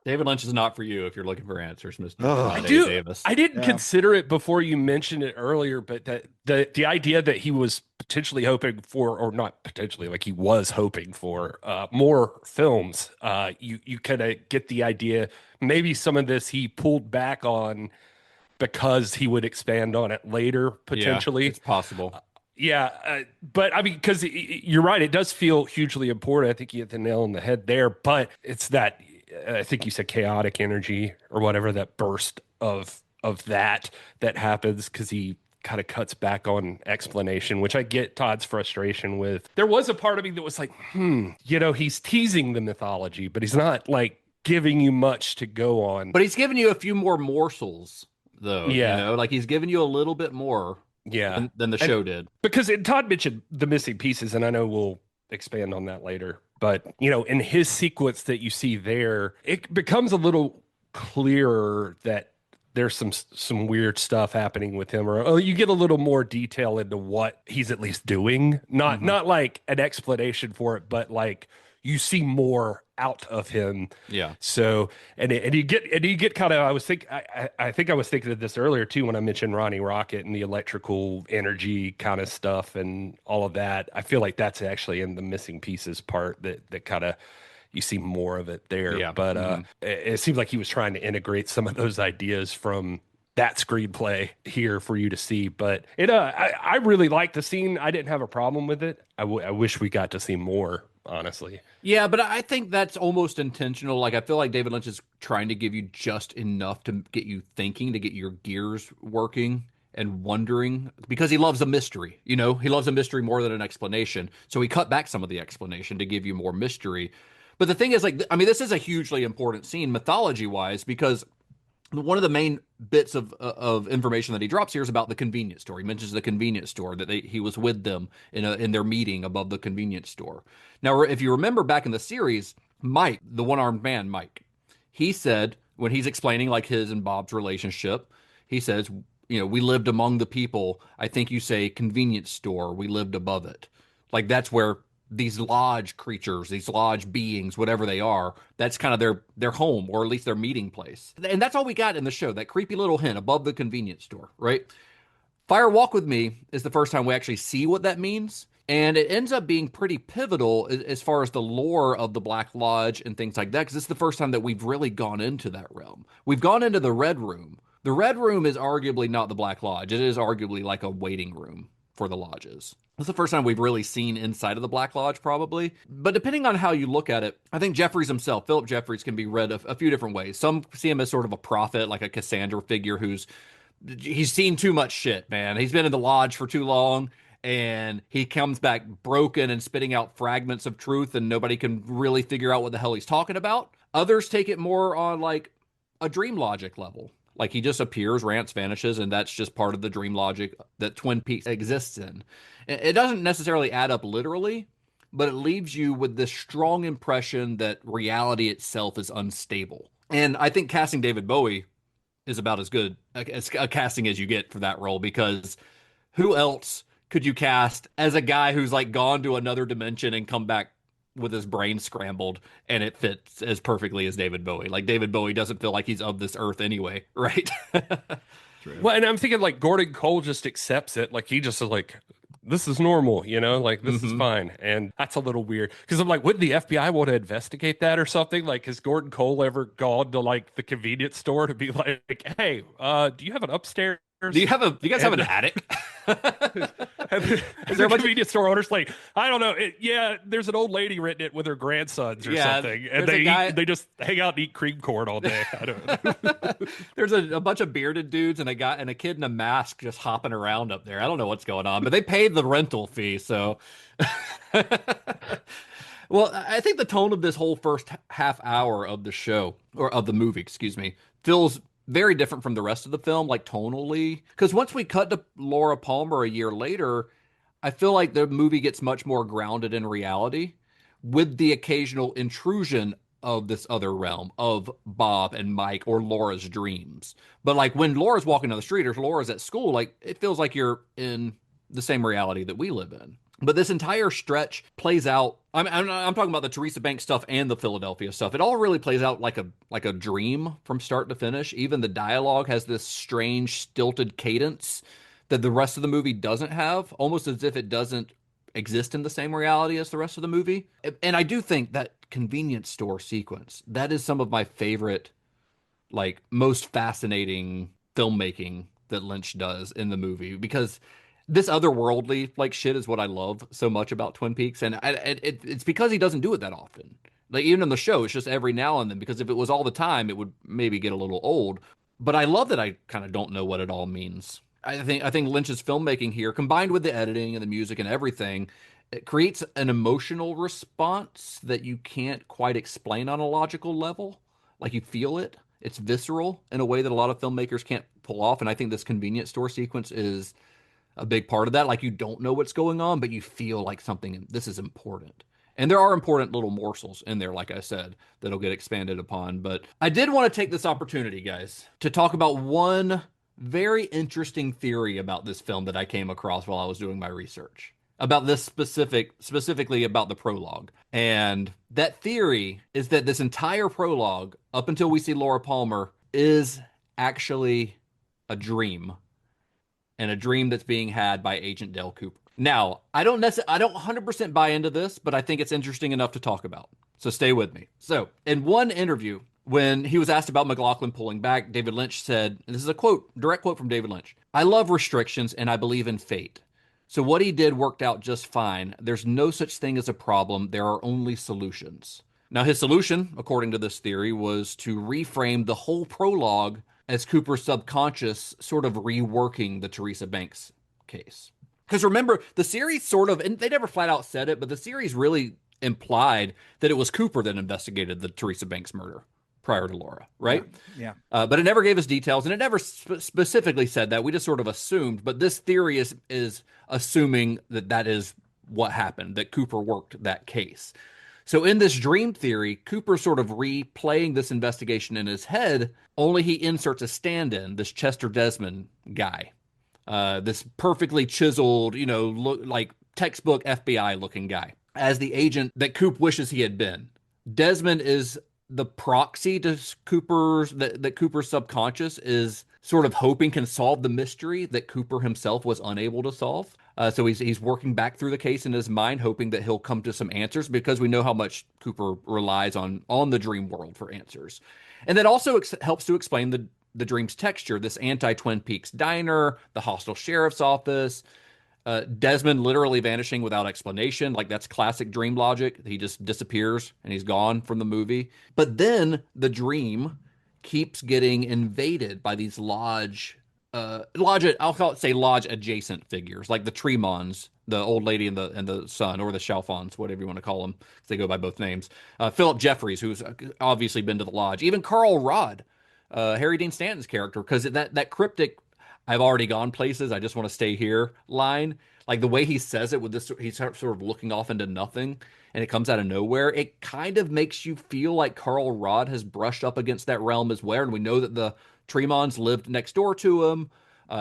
David Lynch is not for you if you're looking for answers, Mr. Davis. I didn't consider it before you mentioned it earlier, but that the idea that he was potentially hoping for, or not potentially, like he was hoping for more films. You kind of get the idea maybe some of this he pulled back on because he would expand on it later, potentially. Yeah, it's possible. But I mean, because you're right, it does feel hugely important. I think you hit the nail on the head there, but it's that, I think you said chaotic energy or whatever, that burst of that happens because he kind of cuts back on explanation, which I get Todd's frustration with. There was a part of me that was like, he's teasing the mythology, but he's not like giving you much to go on. But he's giving you a few more morsels, though. Yeah. Like he's giving you a little bit more than the show did. Because Todd mentioned the missing pieces, and I know we'll expand on that later. But, in his sequence that you see there, it becomes a little clearer that there's some weird stuff happening with him, or you get a little more detail into what he's at least doing. Not like an explanation for it, but like you see more out of him. Yeah. So and you get kind of, I think I was thinking of this earlier too when I mentioned Ronnie Rocket and the electrical energy kind of stuff and all of that. I feel like that's actually in the missing pieces part that kind of you see more of it there. Yeah. But it seems like he was trying to integrate some of those ideas from that screenplay here for you to see. But I really liked the scene. I didn't have a problem with it. I wish we got to see more, honestly. Yeah, but I think that's almost intentional. Like, I feel like David Lynch is trying to give you just enough to get you thinking, to get your gears working and wondering, because he loves a mystery. He loves a mystery more than an explanation. So he cut back some of the explanation to give you more mystery. But the thing is, like, I mean, this is a hugely important scene mythology-wise, because one of the main bits of information that he drops here is about the convenience store. He mentions the convenience store, that he was with them in their meeting above the convenience store. Now, if you remember back in the series, Mike, the one-armed man, Mike, he said, when he's explaining like his and Bob's relationship, he says, we lived among the people. I think you say convenience store. We lived above it. Like, that's where these lodge creatures, these lodge beings, whatever they are, that's kind of their home, or at least their meeting place. And that's all we got in the show, that creepy little hint above the convenience store, right? Fire Walk With Me is the first time we actually see what that means. And it ends up being pretty pivotal as far as the lore of the Black Lodge and things like that, because it's the first time that we've really gone into that realm. We've gone into the Red Room. The Red Room is arguably not the Black Lodge. It is arguably like a waiting room for the lodges. It's the first time we've really seen inside of the Black Lodge, probably. But depending on how you look at it, I think Jeffries himself, Philip Jeffries, can be read a few different ways. Some see him as sort of a prophet, like a Cassandra figure he's seen too much shit, man. He's been in the lodge for too long, and he comes back broken and spitting out fragments of truth, and nobody can really figure out what the hell he's talking about. Others take it more on like a dream logic level. Like, he just appears, rants, vanishes, and that's just part of the dream logic that Twin Peaks exists in. It doesn't necessarily add up literally, but it leaves you with this strong impression that reality itself is unstable. And I think casting David Bowie is about as good as a casting as you get for that role, because who else could you cast as a guy who's like gone to another dimension and come back with his brain scrambled, and it fits as perfectly as David Bowie. Like, David Bowie doesn't feel like he's of this earth anyway, right? Well, and I'm thinking like Gordon Cole just accepts it. Like, he just is like, this is normal, like this is fine. And that's a little weird, because I'm like, wouldn't the FBI want to investigate that or something? Like, has Gordon Cole ever gone to like the convenience store to be like, hey, do you have an upstairs? Do you guys have an attic? Is there a convenience store owner's like, I don't know. There's an old lady renting it with her grandsons or something, and they just hang out and eat cream corn all day. I don't know. There's a bunch of bearded dudes and a kid in a mask just hopping around up there. I don't know what's going on, but they paid the rental fee, so. Well, I think the tone of this whole first half hour of the show, or of the movie, excuse me, feels very different from the rest of the film, like tonally. Because once we cut to Laura Palmer a year later, I feel like the movie gets much more grounded in reality, with the occasional intrusion of this other realm of Bob and Mike or Laura's dreams. But like when Laura's walking down the street or Laura's at school, like it feels like you're in the same reality that we live in. But this entire stretch plays out. I'm talking about the Teresa Banks stuff and the Philadelphia stuff. It all really plays out like a dream from start to finish. Even the dialogue has this strange stilted cadence that the rest of the movie doesn't have, almost as if it doesn't exist in the same reality as the rest of the movie. And I do think that convenience store sequence, that is some of my favorite, like, most fascinating filmmaking that Lynch does in the movie, because this otherworldly like shit is what I love so much about Twin Peaks, and it's because he doesn't do it that often. Like, even in the show, it's just every now and then, because if it was all the time, it would maybe get a little old. But I love that I kind of don't know what it all means. I think Lynch's filmmaking here, combined with the editing and the music and everything, it creates an emotional response that you can't quite explain on a logical level. Like you feel it. It's visceral in a way that a lot of filmmakers can't pull off. And I think this convenience store sequence is a big part of that. Like you don't know what's going on, but you feel like something, this is important. And there are important little morsels in there, like I said, that'll get expanded upon. But I did want to take this opportunity, guys, to talk about one very interesting theory about this film that I came across while I was doing my research about this specifically about the prologue. And that theory is that this entire prologue, up until we see Laura Palmer, is actually a dream, and a dream that's being had by Agent Dale Cooper. Now, I don't 100% buy into this, but I think it's interesting enough to talk about. So stay with me. So, in one interview, when he was asked about McLaughlin pulling back, David Lynch said, and this is a quote, direct quote from David Lynch, "I love restrictions and I believe in fate. So what he did worked out just fine. There's no such thing as a problem. There are only solutions." Now, his solution, according to this theory, was to reframe the whole prologue as Cooper's subconscious sort of reworking the Teresa Banks case. Because remember, the series sort of, and they never flat out said it, but the series really implied that it was Cooper that investigated the Teresa Banks murder prior to Laura, right? Yeah. But it never gave us details, and it never specifically said that. We just sort of assumed. But this theory is assuming that that is what happened, that Cooper worked that case. So in this dream theory, Cooper's sort of replaying this investigation in his head, only he inserts a stand-in, this Chester Desmond guy. This perfectly chiseled, look like textbook FBI looking guy as the agent that Coop wishes he had been. Desmond is the proxy to Cooper's, that Cooper's subconscious is sort of hoping can solve the mystery that Cooper himself was unable to solve. So he's working back through the case in his mind, hoping that he'll come to some answers, because we know how much Cooper relies on the dream world for answers. And that also helps to explain the dream's texture, this anti-Twin Peaks diner, the hostile sheriff's office, Desmond literally vanishing without explanation. Like, that's classic dream logic. He just disappears and he's gone from the movie. But then the dream keeps getting invaded by these lodge, I'll call it, say, lodge adjacent figures, like the Tremons, the old lady and the son, or the Chalfons, whatever you want to call them, because they go by both names. Philip Jeffries, who's obviously been to the lodge. Even Carl Rodd, Harry Dean Stanton's character, because that cryptic "I've already gone places, I just want to stay here" line, like the way he says it with this, he's sort of looking off into nothing and it comes out of nowhere. It kind of makes you feel like Carl Rodd has brushed up against that realm as well. And we know that the Tremons lived next door to him.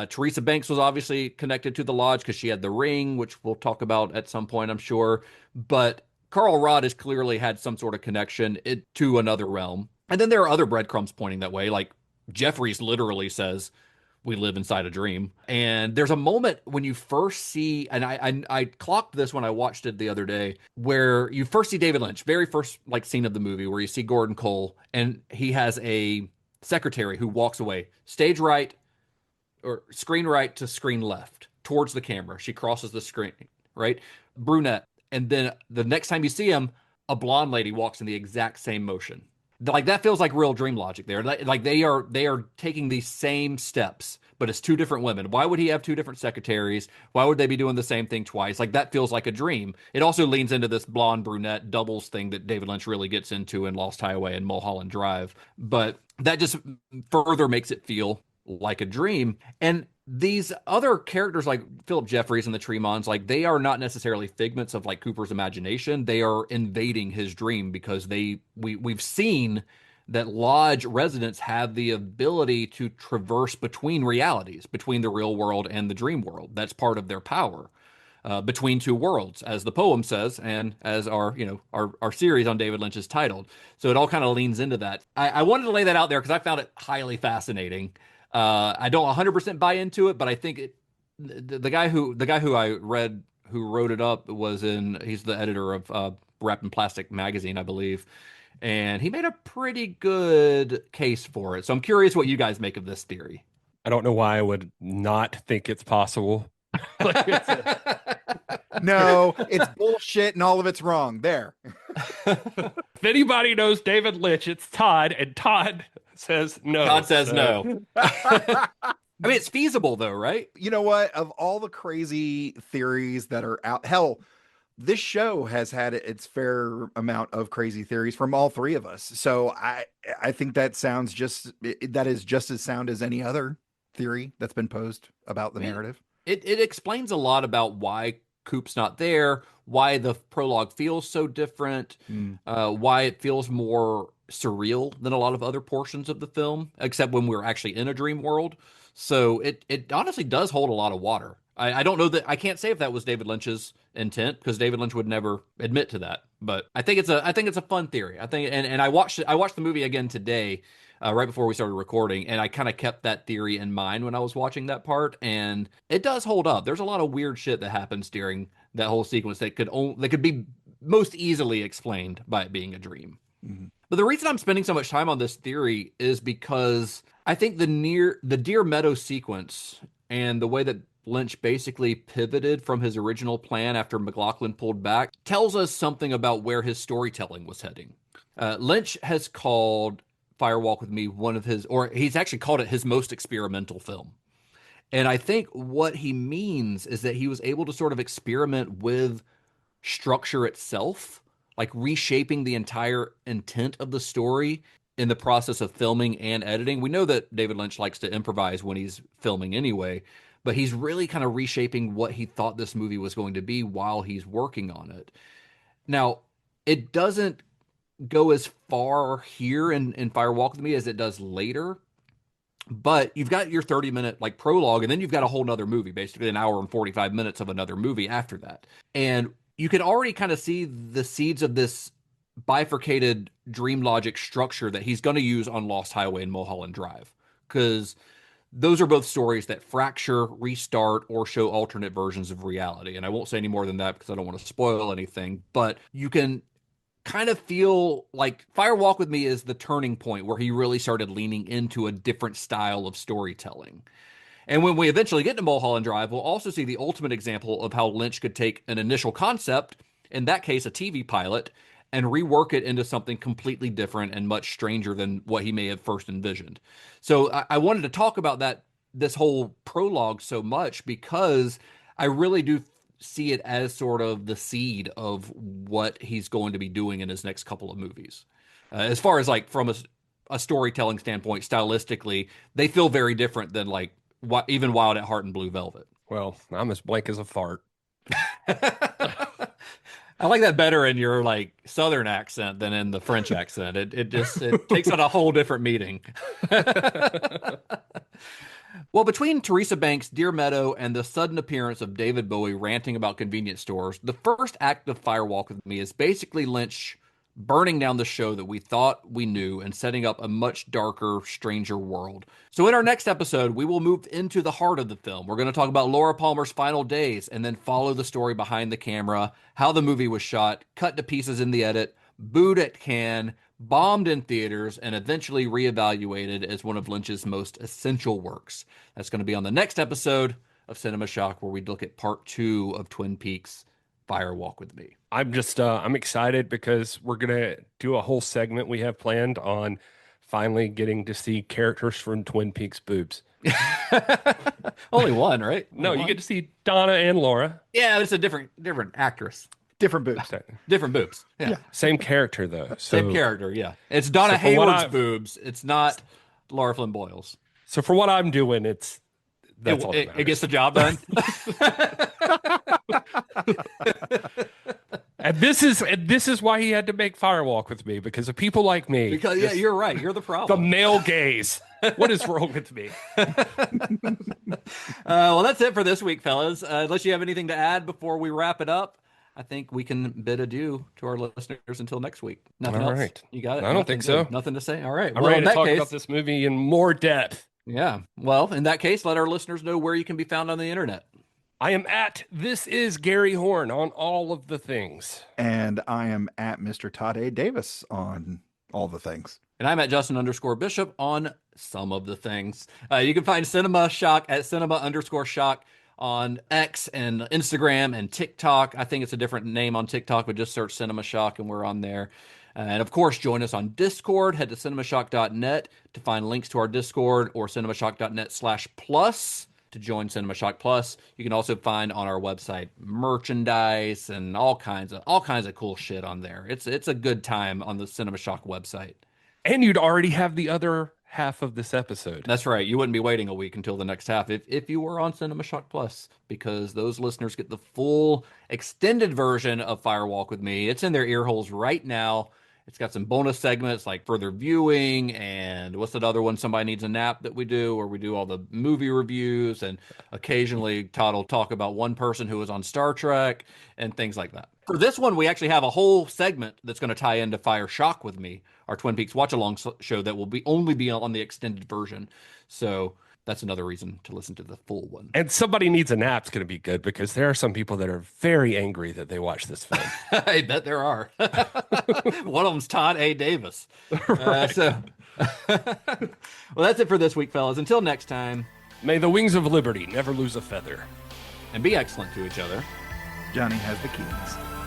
Teresa Banks was obviously connected to the lodge because she had the ring, which we'll talk about at some point, I'm sure. But Carl Rodd has clearly had some sort of connection to another realm. And then there are other breadcrumbs pointing that way. Like Jeffries literally says, "We live inside a dream." And there's a moment when you first see, and I clocked this when I watched it the other day, where you first see David Lynch, very first scene of the movie, where you see Gordon Cole, and he has a secretary who walks away, stage right or screen right to screen left towards the camera. She crosses the screen, right? Brunette. And then the next time you see him, a blonde lady walks in the exact same motion. Like, that feels like real dream logic there. Like they are taking these same steps, but it's two different women. Why would he have two different secretaries? Why would they be doing the same thing twice? Like, that feels like a dream. It also leans into this blonde brunette doubles thing that David Lynch really gets into in Lost Highway and Mulholland Drive. But that just further makes it feel like a dream. And these other characters like Philip Jeffries and the Tremons, like, they are not necessarily figments of like Cooper's imagination. They are invading his dream because we've seen that lodge residents have the ability to traverse between realities, between the real world and the dream world. That's part of their power. Between two worlds, as the poem says, and as our series on David Lynch is titled. So it all kind of leans into that. I wanted to lay that out there because I found it highly fascinating. I don't 100% buy into it, but I think the guy who I read who wrote it up he's the editor of Wrapped in Plastic magazine, I believe, and he made a pretty good case for it. So I'm curious what you guys make of this theory. I don't know why I would not think it's possible. No, it's bullshit and all of it's wrong. There. If anybody knows David Lynch, it's Todd, and Todd says no. Todd says no. I mean, it's feasible though, right? You know what? Of all the crazy theories that are out, hell, this show has had its fair amount of crazy theories from all three of us. So I think that sounds that is just as sound as any other theory that's been posed about the narrative. It explains a lot about why Coop's not there, why the prologue feels so different, why it feels more surreal than a lot of other portions of the film, except when we're actually in a dream world. So it honestly does hold a lot of water. I don't know that I can't say if that was David Lynch's intent because David Lynch would never admit to that. But I think it's a fun theory. I think and I watched the movie again today, right before we started recording, and I kind of kept that theory in mind when I was watching that part, and it does hold up. There's a lot of weird shit that happens during that whole sequence that could be most easily explained by it being a dream. Mm-hmm. But the reason I'm spending so much time on this theory is because I think the Deer Meadow sequence and the way that Lynch basically pivoted from his original plan after McLaughlin pulled back tells us something about where his storytelling was heading. Lynch has called Fire Walk with Me he's actually called it his most experimental film. And I think what he means is that he was able to sort of experiment with structure itself, like reshaping the entire intent of the story in the process of filming and editing. We know that David Lynch likes to improvise when he's filming anyway, but he's really kind of reshaping what he thought this movie was going to be while he's working on it. Now, it doesn't go as far here in Fire Walk with Me as it does later, but you've got your 30-minute like prologue, and then you've got a whole nother movie, basically an hour and 45 minutes of another movie after that. And you can already kind of see the seeds of this bifurcated dream logic structure that he's going to use on Lost Highway and Mulholland Drive, because those are both stories that fracture, restart, or show alternate versions of reality. And I won't say any more than that because I don't want to spoil anything, but you can kind of feel like Fire Walk with Me is the turning point where he really started leaning into a different style of storytelling. And when we eventually get to Mulholland Drive, we'll also see the ultimate example of how Lynch could take an initial concept, in that case a TV pilot, and rework it into something completely different and much stranger than what he may have first envisioned. So I wanted to talk about this whole prologue so much because I really do see it as sort of the seed of what he's going to be doing in his next couple of movies. As far as like from a storytelling standpoint, stylistically, they feel very different than like even Wild at Heart and Blue Velvet. Well, I'm as blank as a fart. I like that better in your like Southern accent than in the French accent. It takes on a whole different meaning. Well, between Teresa Banks' Deer Meadow and the sudden appearance of David Bowie ranting about convenience stores, the first act of Fire Walk with Me is basically Lynch burning down the show that we thought we knew and setting up a much darker, stranger world. So in our next episode, we will move into the heart of the film. We're going to talk about Laura Palmer's final days and then follow the story behind the camera, how the movie was shot, cut to pieces in the edit, booed at Cannes, bombed in theaters, and eventually reevaluated as one of Lynch's most essential works. That's going to be on the next episode of Cinema Shock, where we look at part 2 of Twin Peaks, Fire Walk with Me. I'm excited because we're going to do a whole segment we have planned on finally getting to see characters from Twin Peaks boobs. Only one, right? No, you get to see Donna and Laura. Yeah, it's a different actress. Different boobs. Different boobs. Yeah. Same character, though. Same character, yeah. It's Donna Hayward's boobs. It's not Laura Flynn Boyle's. So for what I'm doing, that's all that matters. It gets the job done. And this is why he had to make Fire Walk with Me, because of people like me. Because you're right. You're the problem. The male gaze. What is wrong with me? Well, that's it for this week, fellas. Unless you have anything to add before we wrap it up, I think we can bid adieu to our listeners until next week. Nothing else? Right. You got it? I don't think so. Nothing to say? All right. I'm ready to talk about this movie in more depth. Yeah. Well, in that case, let our listeners know where you can be found on the internet. I am at This Is Gary Horn on all of the things. And I am at Mr. Todd A. Davis on all the things. And I'm at Justin_Bishop on some of the things. You can find Cinema Shock at Cinema_Shock on X and Instagram and TikTok. I think it's a different name on TikTok, but just search Cinema Shock and we're on there. And of course, join us on Discord. Head to cinemashock.net to find links to our Discord, or cinemashock.net/plus to join Cinema Shock Plus. You can also find on our website merchandise and all kinds of cool shit on there. It's a good time on the Cinema Shock website. And you'd already have the other half of this episode. That's right. You wouldn't be waiting a week until the next half if you were on Cinema Shock Plus, because those listeners get the full extended version of Fire Walk with Me. It's in their ear holes right now. It's got some bonus segments like further viewing and what's that other one, Somebody Needs a Nap, that we do, where we do all the movie reviews, and occasionally Todd will talk about one person who was on Star Trek and things like that. For this one, we actually have a whole segment that's going to tie into Fire Shock with Me, our Twin Peaks watch-along show that will only be on the extended version. So that's another reason to listen to the full one. And Somebody Needs a Nap's going to be good, because there are some people that are very angry that they watch this film. I bet there are. One of them's Todd A. Davis. Right. Well, that's it for this week, fellas. Until next time. May the wings of liberty never lose a feather. And be excellent to each other. Johnny has the keys.